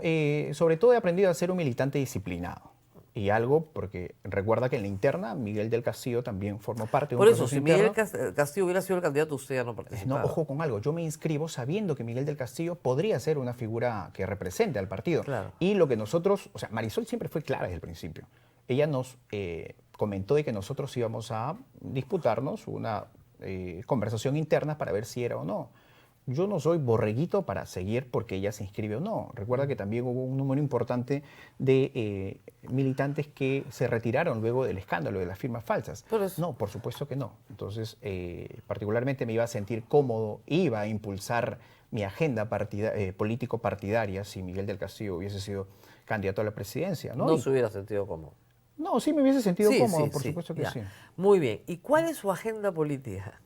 Sobre todo he aprendido a ser un militante disciplinado. Y algo, porque recuerda que en la interna Miguel del Castillo también formó parte de un proceso interno. Por eso, si Miguel Castillo hubiera sido el candidato, usted ya no participaba. No, ojo con algo. Yo me inscribo sabiendo que Miguel del Castillo podría ser una figura que represente al partido. Claro. Y lo que nosotros... O sea, Marisol siempre fue clara desde el principio. Ella nos comentó de que nosotros íbamos a disputarnos una conversación interna para ver si era o no. Yo no soy borreguito para seguir porque ella se inscribe o no. Recuerda que también hubo un número importante de militantes que se retiraron luego del escándalo de las firmas falsas. No, por supuesto que no. Entonces, particularmente me iba a sentir cómodo, iba a impulsar mi agenda político-partidaria si Miguel del Castillo hubiese sido candidato a la presidencia, ¿no? No se hubiera sentido cómodo. No, sí me hubiese sentido cómodo, por supuesto que sí. Muy bien. ¿Y cuál es su agenda política?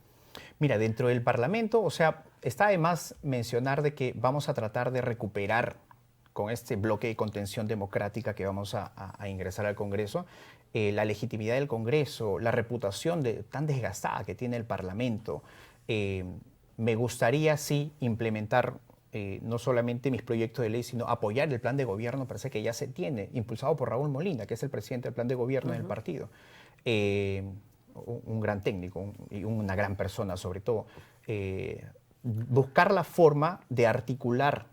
Mira, dentro del Parlamento, o sea, está de más mencionar de que vamos a tratar de recuperar con este bloque de contención democrática que vamos a ingresar al Congreso, la legitimidad del Congreso, la reputación tan desgastada que tiene el Parlamento. Me gustaría, sí, implementar no solamente mis proyectos de ley, sino apoyar el plan de gobierno, parece que ya se tiene, impulsado por Raúl Molina, que es el presidente del plan de gobierno del partido. Un gran técnico y una gran persona sobre todo. Buscar la forma de articular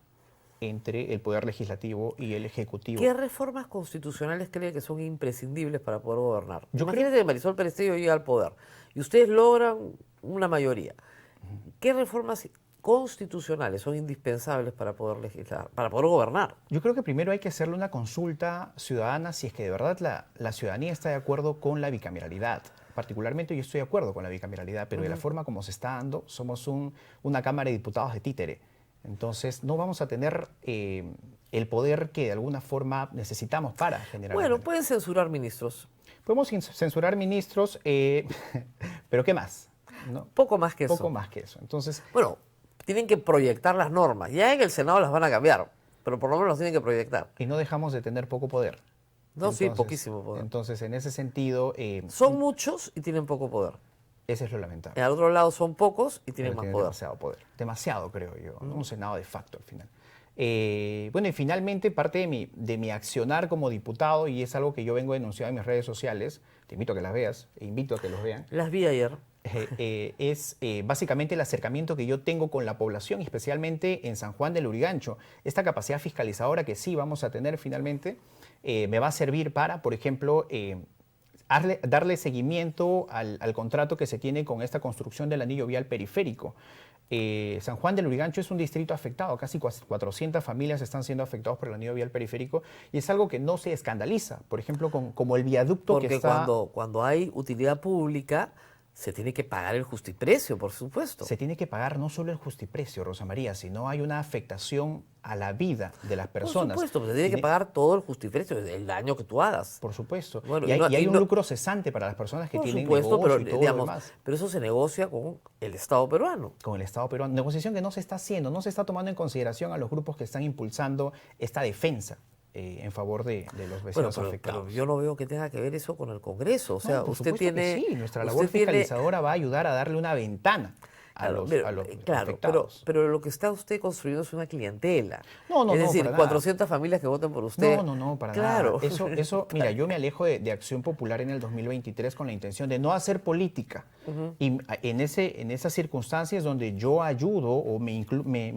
entre el Poder Legislativo y el Ejecutivo. ¿Qué reformas constitucionales cree que son imprescindibles para poder gobernar? Imagínate que Marisol Perestello llega al poder y ustedes logran una mayoría. ¿Qué reformas constitucionales son indispensables para poder legislar, para poder gobernar? Yo creo que primero hay que hacerle una consulta ciudadana si es que de verdad la ciudadanía está de acuerdo con la bicameralidad. Particularmente yo estoy de acuerdo con la bicameralidad, pero de la forma como se está dando, somos una Cámara de Diputados de títere. Entonces no vamos a tener el poder que de alguna forma necesitamos para generar... Bueno, pueden censurar ministros. Podemos censurar ministros, pero ¿qué más? ¿No? Poco más que eso. Poco más que eso. Entonces, Bueno, tienen que proyectar las normas. Ya en el Senado las van a cambiar, pero por lo menos las tienen que proyectar. y no dejamos de tener poco poder. No, sí, poquísimo poder. Entonces, en ese sentido, Son muchos y tienen poco poder. ese es lo lamentable. Al otro lado son pocos y tienen Pero más tiene poder. demasiado poder. Demasiado, creo yo. ¿No? Un Senado de facto al final. Bueno, y finalmente parte de mi accionar como diputado, y es algo que yo vengo denunciando en mis redes sociales, te invito a que las veas, e invito a que los vean, Las vi ayer. es básicamente el acercamiento que yo tengo con la población, especialmente en San Juan del Lurigancho. Esta capacidad fiscalizadora que sí vamos a tener finalmente me va a servir para, por ejemplo, darle seguimiento al contrato que se tiene con esta construcción del anillo vial periférico. San Juan del Lurigancho es un distrito afectado, casi 400 familias están siendo afectados por el anillo vial periférico y es algo que no se escandaliza, por ejemplo, como el viaducto Porque que está... cuando hay utilidad pública, se tiene que pagar el justiprecio, por supuesto. Se tiene que pagar no solo el justiprecio, Rosa María, sino hay una afectación a la vida de las personas. Por supuesto, pues se tiene que pagar todo el justiprecio, el daño que tú hagas. Por supuesto. Bueno, y hay un no- lucro cesante para las personas que Por tienen supuesto, negocio pero y todo lo digamos, demás. pero eso se negocia con el Estado peruano. Con el Estado peruano. Negociación que no se está haciendo, no se está tomando en consideración a los grupos que están impulsando esta defensa en favor de los Bueno, vecinos pero afectados. yo no veo que tenga que ver eso con el Congreso. O sea, No, por usted supuesto que tiene... sí, nuestra usted labor tiene- fiscalizadora va a ayudar a darle una ventana a Claro, los, pero, a los claro, afectados. pero lo que está usted construyendo es una clientela. No, es no, decir, para nada. 400 familias que voten por usted. No, para claro. nada. Eso, mira, yo me alejo de Acción Popular en el 2023 con la intención de no hacer política. Y en esas circunstancias donde yo ayudo o me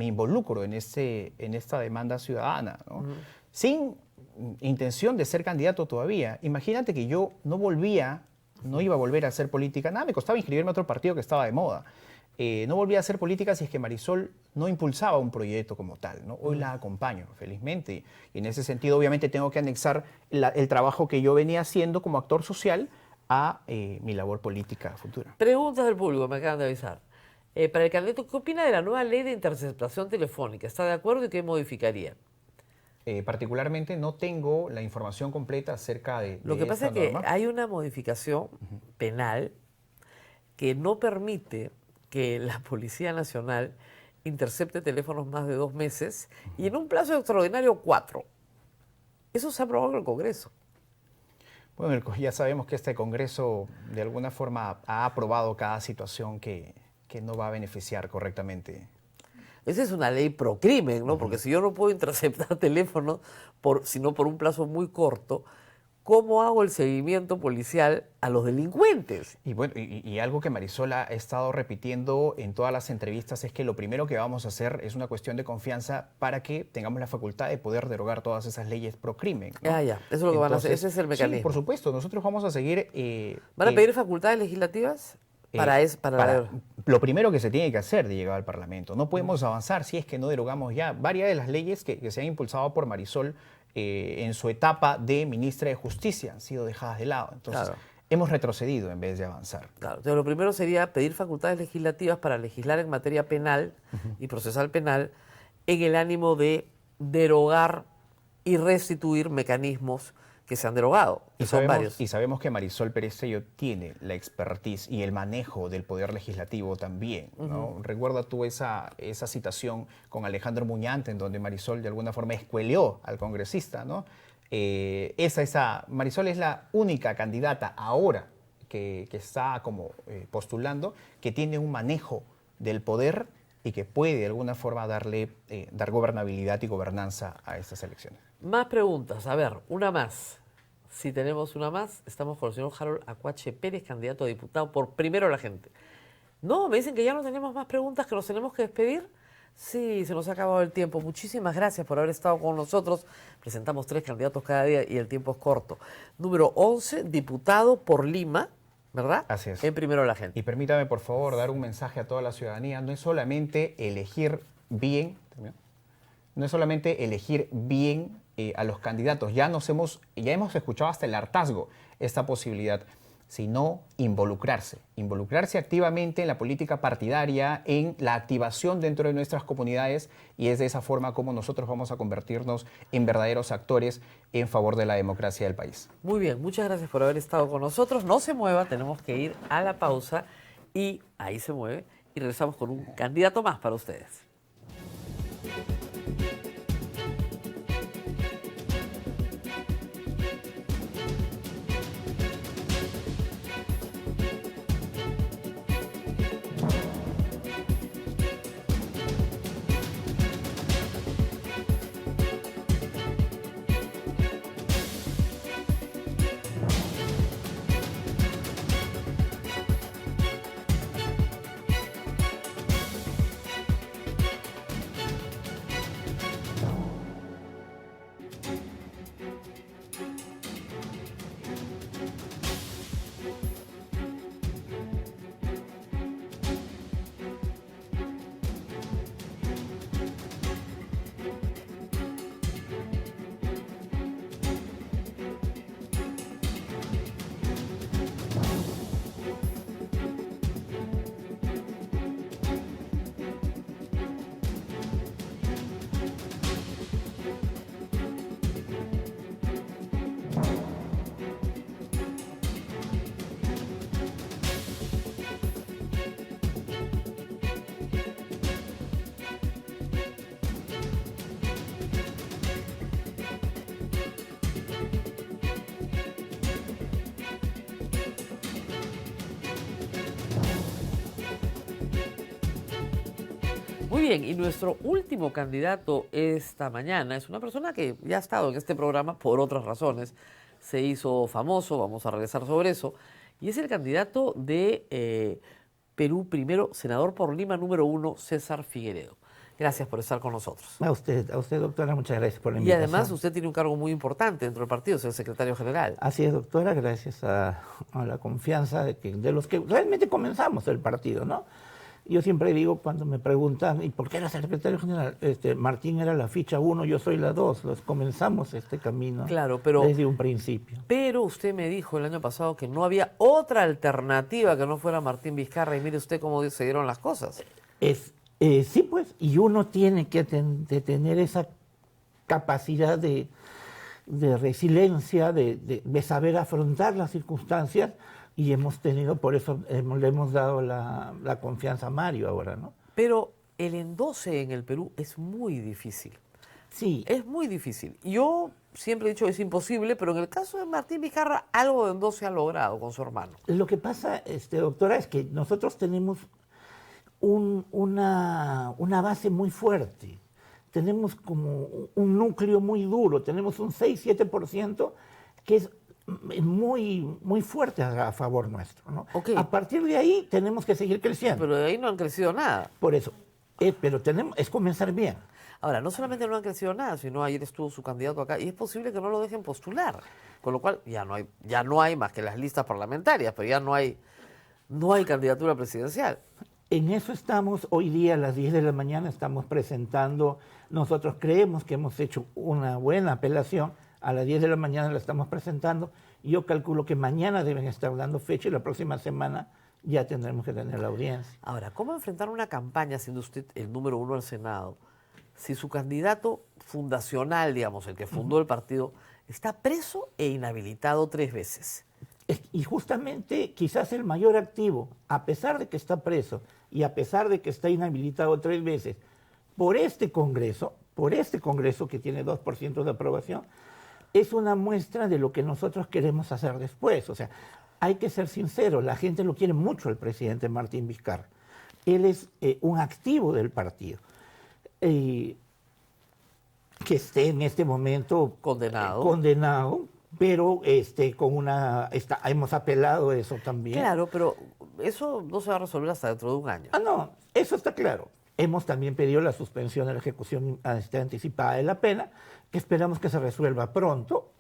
involucro en esta demanda ciudadana, ¿no? Sin intención de ser candidato todavía. Imagínate que yo no iba a volver a hacer política. Nada, me costaba inscribirme a otro partido que estaba de moda. No volví a hacer política si es que Marisol no impulsaba un proyecto como tal, ¿no? Hoy la acompaño, felizmente. Y en ese sentido, obviamente, tengo que anexar el trabajo que yo venía haciendo como actor social a mi labor política futura. Preguntas del público, me acaban de avisar. Para el candidato, ¿qué opina de la nueva ley de interceptación telefónica? ¿Está de acuerdo y qué modificaría? Particularmente no tengo la información completa acerca de Lo que pasa esta es que norma. hay una modificación penal que no permite que la Policía Nacional intercepte teléfonos más de 2 meses y en un plazo extraordinario 4. Eso se ha aprobado en el Congreso. Bueno, ya sabemos que este Congreso de alguna forma ha aprobado cada situación que no va a beneficiar correctamente. Esa es una ley pro crimen, ¿no? Porque si yo no puedo interceptar teléfonos, sino por un plazo muy corto, ¿cómo hago el seguimiento policial a los delincuentes? Y bueno, y algo que Marisol ha estado repitiendo en todas las entrevistas es que lo primero que vamos a hacer es una cuestión de confianza para que tengamos la facultad de poder derogar todas esas leyes pro crimen, ¿no? Ya, eso es lo que van a hacer, ese es el mecanismo. Sí, por supuesto, nosotros vamos a seguir... ¿Van a pedir facultades legislativas? Lo primero que se tiene que hacer de llegar al Parlamento. No podemos avanzar si es que no derogamos ya varias de las leyes que se han impulsado por Marisol en su etapa de ministra de Justicia. Han sido dejadas de lado. Entonces, hemos retrocedido en vez de avanzar. Claro, entonces lo primero sería pedir facultades legislativas para legislar en materia penal y procesal penal en el ánimo de derogar y restituir mecanismos que se han derogado, que son varios. Y sabemos que Marisol Pérez Sello tiene la expertise y el manejo del poder legislativo también, ¿no? Recuerda tú esa citación con Alejandro Muñante, en donde Marisol de alguna forma escueleó al congresista, ¿no? Marisol es la única candidata ahora que está como postulando, que tiene un manejo del poder y que puede de alguna forma dar gobernabilidad y gobernanza a estas elecciones. Más preguntas. A ver, una más. Si tenemos una más, estamos con el señor Harold Acuache Pérez, candidato a diputado por Primero la Gente. No, me dicen que ya no tenemos más preguntas, que nos tenemos que despedir. Sí, se nos ha acabado el tiempo. Muchísimas gracias por haber estado con nosotros. Presentamos 3 candidatos cada día y el tiempo es corto. Número 11, diputado por Lima, ¿verdad? Así es. En Primero la Gente. Y permítame, por favor, dar un mensaje a toda la ciudadanía. No es solamente elegir bien, a los candidatos. Ya hemos escuchado hasta el hartazgo esta posibilidad. sino involucrarse activamente en la política partidaria, en la activación dentro de nuestras comunidades, y es de esa forma como nosotros vamos a convertirnos en verdaderos actores en favor de la democracia del país. Muy bien, muchas gracias por haber estado con nosotros. No se mueva, tenemos que ir a la pausa y ahí se mueve y regresamos con un candidato más para ustedes. Muy bien, y nuestro último candidato esta mañana es una persona que ya ha estado en este programa por otras razones. Se hizo famoso, vamos a regresar sobre eso, y es el candidato de Perú Primero, senador por Lima número 1, César Figueredo. Gracias por estar con nosotros. A usted, doctora, muchas gracias por la Y invitación. además usted tiene un cargo muy importante dentro del partido, es el secretario general. Así es, doctora, gracias a la confianza de los que realmente comenzamos el partido, ¿no? Yo siempre digo cuando me preguntan, ¿y por qué eras el secretario general? Martín era la ficha 1, yo soy la 2. Los comenzamos este camino Claro, pero, desde un principio. Pero usted me dijo el año pasado que no había otra alternativa que no fuera Martín Vizcarra, y mire usted cómo se dieron las cosas. Sí, pues, y uno tiene que tener esa capacidad de resiliencia, de saber afrontar las circunstancias, y hemos tenido, por eso le hemos dado la confianza a Mario ahora, ¿no? Pero el endose en el Perú es muy difícil. Sí. Es muy difícil. Yo siempre he dicho que es imposible, pero en el caso de Martín Vizcarra, algo de endose ha logrado con su hermano. Lo que pasa, doctora, es que nosotros tenemos una base muy fuerte. Tenemos como un núcleo muy duro, tenemos un 6-7% que es muy fuerte a favor nuestro, ¿no? Okay. A partir de ahí tenemos que seguir creciendo. Pero de ahí no han crecido nada. Por eso, pero es comenzar bien. Ahora, no solamente no han crecido nada, sino ayer estuvo su candidato acá y es posible que no lo dejen postular, con lo cual ya no hay más que las listas parlamentarias, pero ya no hay candidatura presidencial. En eso estamos, hoy día a las 10 de la mañana estamos presentando, nosotros creemos que hemos hecho una buena apelación, a las 10 de la mañana la estamos presentando, y yo calculo que mañana deben estar dando fecha y la próxima semana ya tendremos que tener la audiencia. Ahora, ¿cómo enfrentar una campaña siendo usted el número 1 al Senado si su candidato fundacional, digamos, el que fundó el partido, está preso e inhabilitado 3 veces? Y justamente quizás el mayor activo, a pesar de que está preso y a pesar de que está inhabilitado 3 veces, por este Congreso que tiene 2% de aprobación, es una muestra de lo que nosotros queremos hacer después. O sea, hay que ser sincero, la gente lo quiere mucho el presidente Martín Vizcarra. Él es un activo del partido. Que esté en este momento condenado, pero hemos apelado eso también. Claro, pero eso no se va a resolver hasta dentro de un año. No, eso está claro. Hemos también pedido la suspensión de la ejecución anticipada de la pena, que esperamos que se resuelva pronto,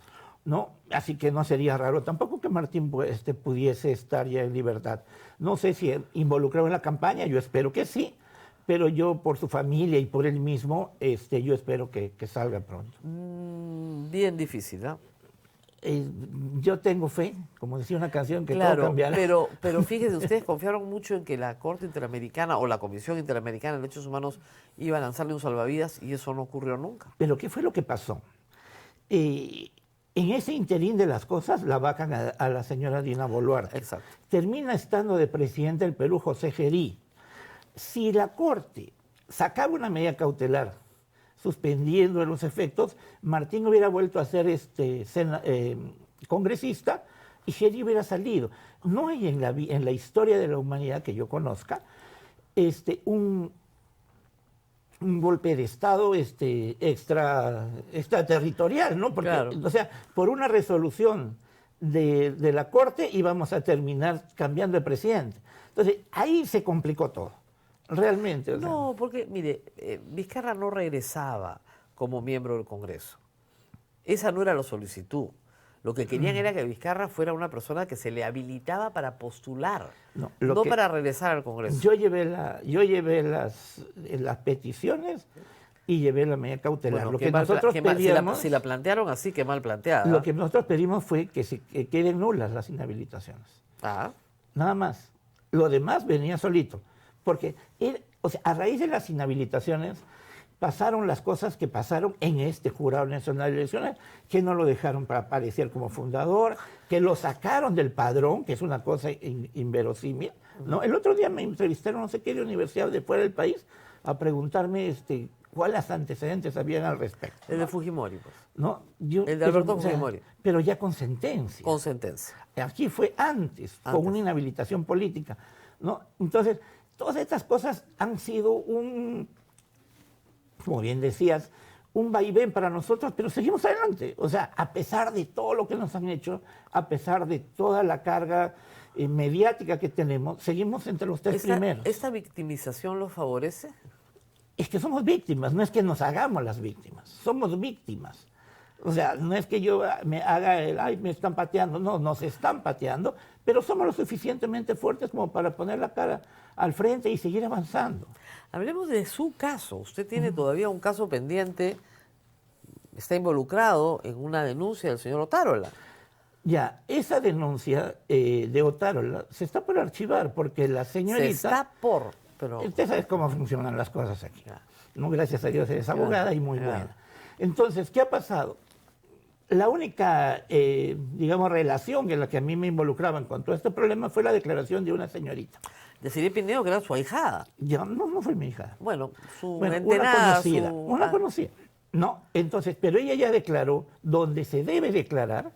¿no? Así que no sería raro tampoco que Martín pudiese estar ya en libertad. No sé si involucrado en la campaña, yo espero que sí, pero yo por su familia y por él mismo, yo espero que salga pronto. Bien difícil, ¿no? yo tengo fe, como decía una canción, que todo Claro, cambiará. pero fíjese, ustedes confiaron mucho en que la Corte Interamericana o la Comisión Interamericana de Derechos Humanos iba a lanzarle un salvavidas y eso no ocurrió nunca. Pero ¿qué fue lo que pasó? En ese interín de las cosas la vacan a la señora Dina Boluarte. Exacto. Termina estando de presidente del Perú José Gerí. Si la Corte sacaba una medida cautelar suspendiendo los efectos, Martín hubiera vuelto a ser congresista y Gerí hubiera salido. No hay en la historia de la humanidad que yo conozca un golpe de Estado extraterritorial, ¿no? Porque, Claro. o sea, por una resolución de la Corte íbamos a terminar cambiando de presidente. Entonces, ahí se complicó todo, realmente. O sea. No, porque, mire, Vizcarra no regresaba como miembro del Congreso. Esa no era la solicitud. Lo que querían era que Vizcarra fuera una persona que se le habilitaba para postular, No, no que- para regresar al Congreso. Yo llevé las peticiones y llevé la medida cautelar. Bueno, Lo qué que mal nosotros qué mal- pedíamos, si la plantearon así, qué mal planteada. lo que nosotros pedimos fue que queden nulas las inhabilitaciones. Ah, Nada más. Lo demás venía solito. Porque, o sea, a raíz de las inhabilitaciones pasaron las cosas que pasaron en este Jurado Nacional de Elecciones, que no lo dejaron para aparecer como fundador, que lo sacaron del padrón, que es una cosa inverosímil, ¿no? El otro día me entrevistaron no sé qué de universidad de fuera del país a preguntarme cuáles antecedentes habían al respecto. el de Fujimori, pues, ¿No? El de Alberto Fujimori. Pero ya con sentencia. con sentencia. Aquí fue antes, con una inhabilitación política, ¿no? Entonces, todas estas cosas han sido como bien decías, un vaivén para nosotros, pero seguimos adelante. O sea, a pesar de todo lo que nos han hecho, a pesar de toda la carga mediática que tenemos, seguimos entre los tres primeros. ¿Esta victimización los favorece? Es que somos víctimas, no es que nos hagamos las víctimas, somos víctimas. O sea, no es que yo me haga ay, me están pateando, no, nos están pateando, pero somos lo suficientemente fuertes como para poner la cara al frente y seguir avanzando. Hablemos de su caso. Usted tiene todavía un caso pendiente, está involucrado en una denuncia del señor Otárola. Ya, esa denuncia de Otárola se está por archivar porque la señorita... Se está por, pero... Usted sabe cómo funcionan las cosas aquí. ¿No? Gracias a Dios eres abogada y muy buena. Entonces, ¿qué ha pasado? La única, digamos, relación en la que a mí me involucraban con todo este problema fue la declaración de una señorita. Decidió Pineo que era su ahijada. Ya, no fue mi hija. Bueno, su Bueno, entenada, una conocida. No, entonces, pero ella ya declaró donde se debe declarar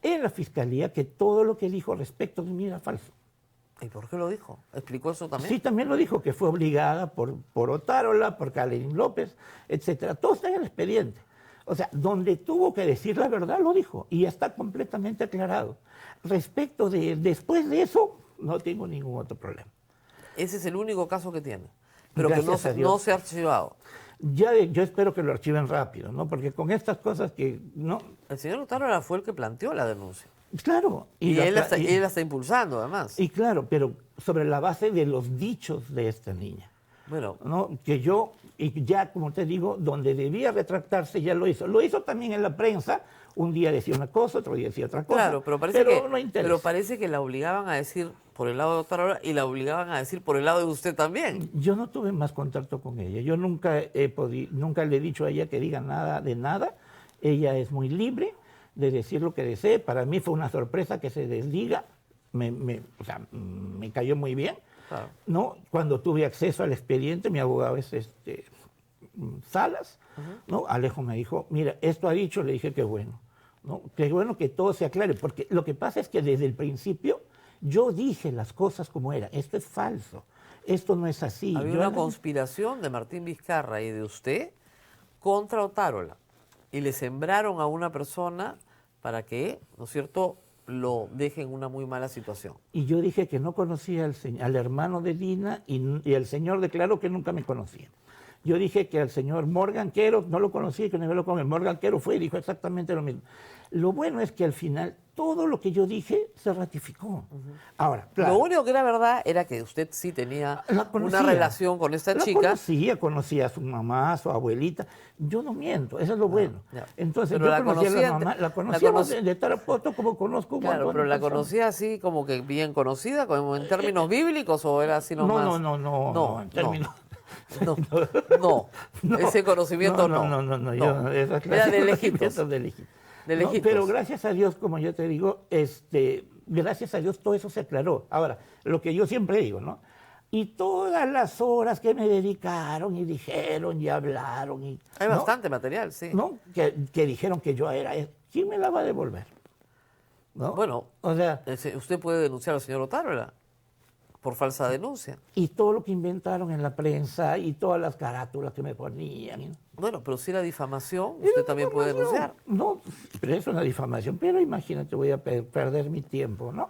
en la fiscalía que todo lo que dijo respecto de mí era falso. ¿Y por qué lo dijo? ¿Explicó eso también? Sí, también lo dijo, que fue obligada por Otárola, por Kalenín López, etcétera. Todo está en el expediente. O sea, donde tuvo que decir la verdad, lo dijo. Y ya está completamente aclarado. Respecto de después de eso, no tengo ningún otro problema. Ese es el único caso que tiene. Pero Gracias a que Dios. no se ha archivado. Yo espero que lo archiven rápido, ¿no? Porque con estas cosas que no... El señor Otárola fue el que planteó la denuncia. Claro. Y la- él la y- está impulsando, además. Y claro, pero sobre la base de los dichos de esta niña, Bueno, ¿no? Que yo, y ya como te digo, donde debía retractarse ya lo hizo. Lo hizo también en la prensa, un día decía una cosa, otro día decía otra cosa. claro, pero no interesa. Pero interesa. parece que la obligaban a decir por el lado de Otárola y la obligaban a decir por el lado de usted también. Yo no tuve más contacto con ella. Yo nunca nunca le he dicho a ella que diga nada de nada. Ella es muy libre de decir lo que desee. Para mí fue una sorpresa que se desdiga. O sea, me cayó muy bien. Claro. ¿No? Cuando tuve acceso al expediente, mi abogado es Salas, ¿no? Alejo me dijo, mira, esto ha dicho, le dije, qué bueno, ¿no? Qué bueno que todo se aclare, porque lo que pasa es que desde el principio yo dije las cosas como era, esto es falso, esto no es así. Había Yo una no- conspiración de Martín Vizcarra y de usted contra Otárola. Y le sembraron a una persona para que, ¿no es cierto?, lo deje en una muy mala situación. Y yo dije que no conocía al hermano de Dina y el señor declaró que nunca me conocía. Yo dije que el señor Morgan Quero, no lo conocí, que no habló con el Morgan Quero, fue y dijo exactamente lo mismo. Lo bueno es que al final todo lo que yo dije se ratificó. Ahora, claro. Lo único que era verdad era que usted sí tenía La conocía. una relación con esta La chica. conocía a su mamá, a su abuelita. Yo no miento, eso es lo bueno. ya. Entonces, Pero yo conocía a la mamá, la conocía conocí- de Tarapoto como conozco un Claro, montón pero de la personas. conocía así como que bien conocida, como en términos bíblicos, o era así nomás. No, en términos... No, ese conocimiento no. No, yo, esa clase Era de de lejitos. conocimientos de lejitos. De No, lejitos. pero gracias a Dios, como yo te digo, gracias a Dios todo eso se aclaró. Ahora, lo que yo siempre digo, ¿no? Y todas las horas que me dedicaron y dijeron y hablaron. Hay ¿no? bastante material, sí. ¿No? Que dijeron que yo era... ¿Quién me la va a devolver? ¿No? Bueno, o sea, usted puede denunciar al señor Otárola por falsa denuncia. y todo lo que inventaron en la prensa y todas las carátulas que me ponían. Bueno, pero si era difamación, usted también puede denunciar. No, pero es una difamación. Pero imagínate, voy a perder mi tiempo, ¿no?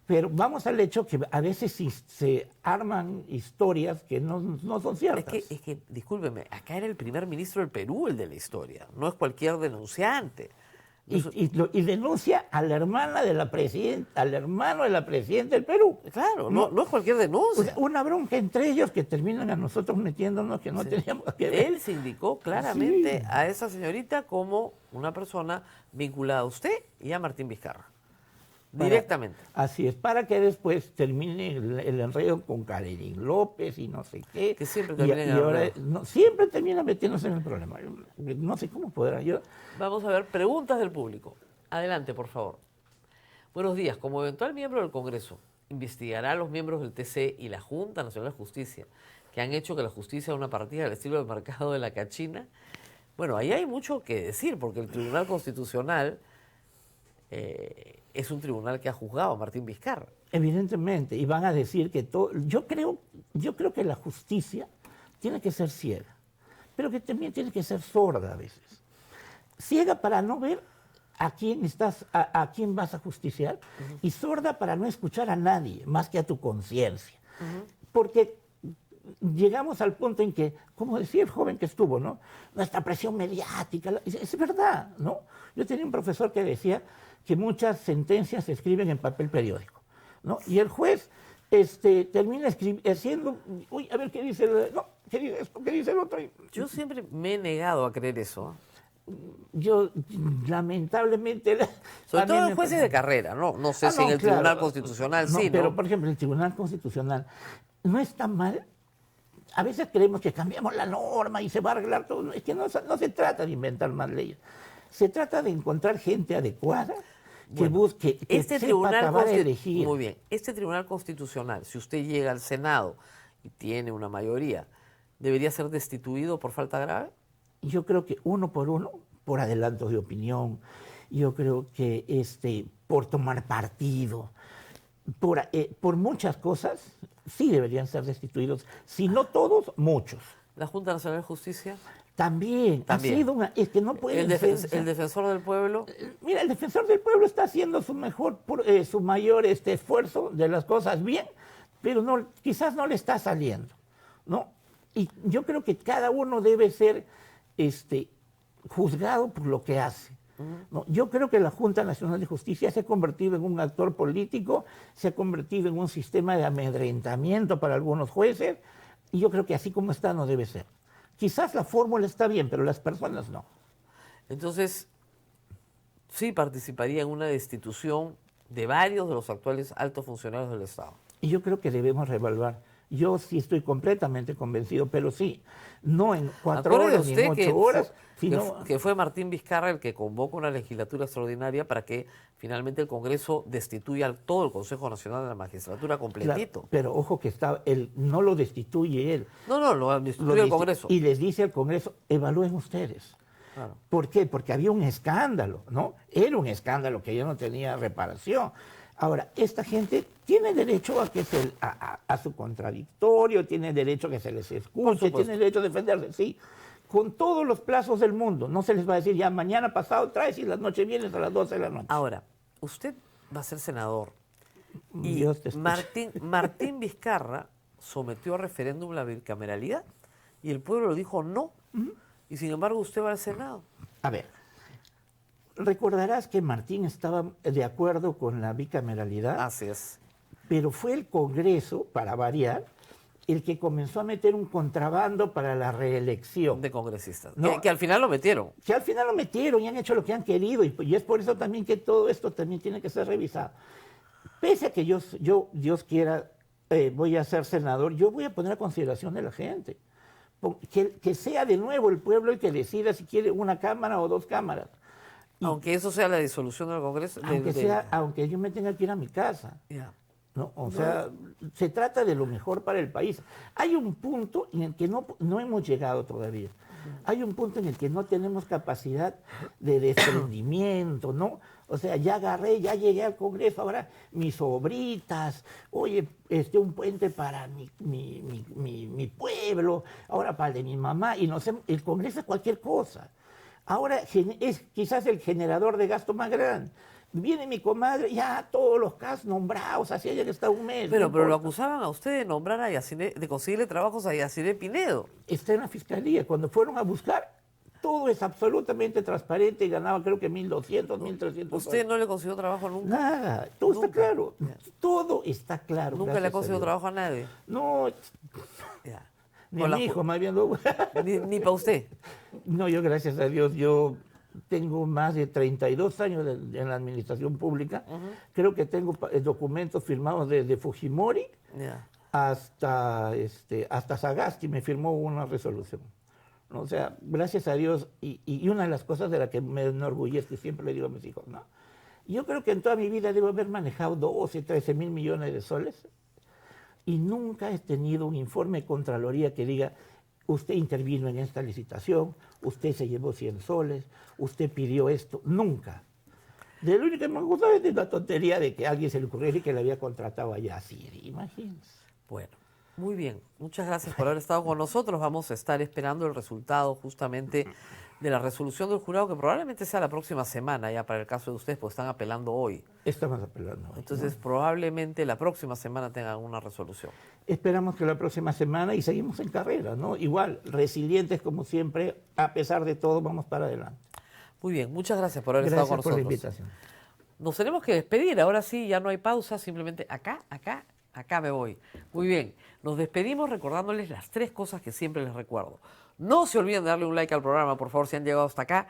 Pero vamos al hecho que a veces se arman historias que no son ciertas. Es que, discúlpeme, acá era el primer ministro del Perú el de la historia, no es cualquier denunciante. Y denuncia a la hermana de la presidenta, al hermano de la presidenta del Perú. Claro, no es cualquier O denuncia. sea, una bronca entre ellos que terminan a nosotros metiéndonos que no teníamos que ver. Él se indicó claramente Sí. a esa señorita como una persona vinculada a usted y a Martín Vizcarra. Directamente. Así es, para que después termine el enredo con Karenín López y no sé qué. Que siempre Y- termina en y ahora, enredo. siempre termina metiéndose en el problema. No sé cómo podrá yo. Vamos a ver preguntas del público. Adelante, por favor. Buenos días. Como eventual miembro del Congreso, ¿investigará a los miembros del TC y la Junta Nacional de Justicia que han hecho que la justicia sea una partida del estilo de mercado de la cachina? Bueno, ahí hay mucho que decir, porque el Tribunal Constitucional es un tribunal que ha juzgado a Martín Vizcarra. Evidentemente, y van a decir que todo. Yo creo que la justicia tiene que ser ciega, pero que también tiene que ser sorda a veces. Ciega para no ver a quién a quién vas a justiciar, y sorda para no escuchar a nadie más que a tu conciencia. Porque llegamos al punto en que, como decía el joven que estuvo, ¿no? Nuestra presión mediática, es verdad, ¿no? Yo tenía un profesor que decía que muchas sentencias se escriben en papel periódico, ¿no? Y el juez termina haciendo, uy, a ver qué dice, no, qué dice esto, qué dice el otro. Yo siempre me he negado a creer eso. Yo, lamentablemente... Sobre a mí todo me en jueces pasa. de carrera, ¿no? No sé si en No, el claro. Tribunal Constitucional No, sí, pero ¿no? por ejemplo, el Tribunal Constitucional no está mal. A veces creemos que cambiamos la norma y se va a arreglar todo. Es que no se trata de inventar más leyes. Se trata de encontrar gente adecuada que busque, que Este sepa Tribunal acabar de elegir. Muy bien. Este Tribunal Constitucional, si usted llega al Senado y tiene una mayoría, ¿debería ser destituido por falta grave? Yo creo que uno, por adelantos de opinión, yo creo que por tomar partido, por muchas cosas, sí deberían ser destituidos. Si no todos, muchos. ¿La Junta Nacional de Justicia? También. Ha sido es que no puede ¿El ser. el defensor del pueblo? Mira, el defensor del pueblo está haciendo su mayor esfuerzo de las cosas bien, pero quizás no le está saliendo, ¿no? Y yo creo que cada uno debe ser juzgado por lo que hace. ¿No? Yo creo que la Junta Nacional de Justicia se ha convertido en un actor político, se ha convertido en un sistema de amedrentamiento para algunos jueces, y yo creo que así como está no debe ser. Quizás la fórmula está bien, pero las personas no. Entonces, sí participaría en una destitución de varios de los actuales altos funcionarios del Estado. Y yo creo que debemos reevaluar. Yo sí estoy completamente convencido, pero sí, no en 4 Acuérdese horas ni usted en 8 que horas, sino... que fue Martín Vizcarra el que convoca una legislatura extraordinaria para que finalmente el Congreso destituya a todo el Consejo Nacional de la Magistratura completito. Claro, pero ojo que no lo destituye él. No, lo destituye el Congreso. Y les dice al Congreso, evalúen ustedes. Claro. ¿Por qué? Porque había un escándalo, ¿no? Era un escándalo que ya no tenía reparación. Ahora, esta gente tiene derecho a su contradictorio, tiene derecho a que se les escuche, tiene derecho a defenderse, sí, con todos los plazos del mundo. No se les va a decir ya mañana pasado traes y la noche vienes a las 12 de la noche. Ahora, usted va a ser senador y Dios te escuche. Martín Vizcarra sometió a referéndum la bicameralidad y el pueblo dijo no. Y sin embargo usted va al Senado. A ver, recordarás que Martín estaba de acuerdo con la bicameralidad, Así es. pero fue el Congreso, para variar, el que comenzó a meter un contrabando para la reelección. De congresistas. No. Que al final lo metieron. Que al final lo metieron y han hecho lo que han querido, y es por eso también que todo esto también tiene que ser revisado. Pese a que yo Dios quiera, voy a ser senador, yo voy a poner a consideración de la gente. Que sea de nuevo el pueblo el que decida si quiere una cámara o dos cámaras. Aunque eso sea la disolución del Congreso. Aunque yo me tenga que ir a mi casa. Ya. ¿No? O sea, se trata de lo mejor para el país. Hay un punto en el que no hemos llegado todavía. Hay un punto en el que no tenemos capacidad de desprendimiento, ¿no? O sea, ya llegué al Congreso, ahora mis obritas, oye, un puente para mi pueblo, ahora para el de mi mamá, y no sé, el Congreso es cualquier cosa. Ahora es quizás el generador de gasto más grande. Viene mi comadre, ya todos los casos nombrados, así hayan estado un mes. Pero no lo importa. acusaban a usted de nombrar a Yaciné, de conseguirle trabajos a Yaciné Pinedo. Está en la fiscalía. Cuando fueron a buscar, todo es absolutamente transparente y ganaba creo que 1.200, 1.300. ¿Usted no le consiguió trabajo nunca? Nada, todo está Nunca. claro. Ya. Todo está claro. ¿Nunca le ha gracias a conseguido Dios. trabajo a nadie? No, Ya. ni Con a la mi ju- hijo, más bien. No, Ni para usted. no, yo gracias a Dios, yo tengo más de 32 años en la administración pública. Creo que tengo documentos firmados desde Fujimori Ya. hasta Sagasti me firmó una resolución. ¿No? O sea, gracias a Dios, y una de las cosas de las que me enorgullezco y siempre le digo a mis hijos, ¿no? Yo creo que en toda mi vida debo haber manejado 12, 13 mil millones de soles y nunca he tenido un informe de Contraloría que diga, usted intervino en esta licitación, usted se llevó 100 soles, usted pidió esto, nunca. De lo único que me gusta es la tontería de que a alguien se le ocurriera y que le había contratado allá a Siri, imagínense. Bueno, muy bien. Muchas gracias por haber estado con nosotros. Vamos a estar esperando el resultado justamente de la resolución del jurado, que probablemente sea la próxima semana ya para el caso de ustedes, porque están apelando hoy. Estamos apelando. Entonces, probablemente la próxima semana tengan una resolución. Esperamos que la próxima semana y seguimos en carrera, ¿no? Igual, resilientes como siempre, a pesar de todo, vamos para adelante. Muy bien, muchas gracias por haber estado con Gracias por la nosotros. invitación. Nos tenemos que despedir, ahora sí, ya no hay pausa, simplemente acá me voy. Muy bien, nos despedimos recordándoles las 3 cosas que siempre les recuerdo. No se olviden de darle un like al programa, por favor, si han llegado hasta acá.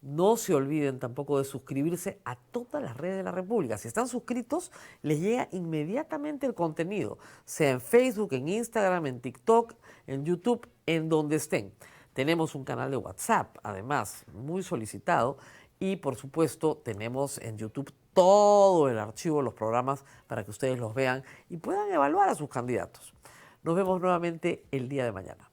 No se olviden tampoco de suscribirse a todas las redes de la República. Si están suscritos, les llega inmediatamente el contenido, sea en Facebook, en Instagram, en TikTok, en YouTube, en donde estén. Tenemos un canal de WhatsApp, además, muy solicitado, y por supuesto tenemos en YouTube todo el archivo de los programas para que ustedes los vean y puedan evaluar a sus candidatos. Nos vemos nuevamente el día de mañana.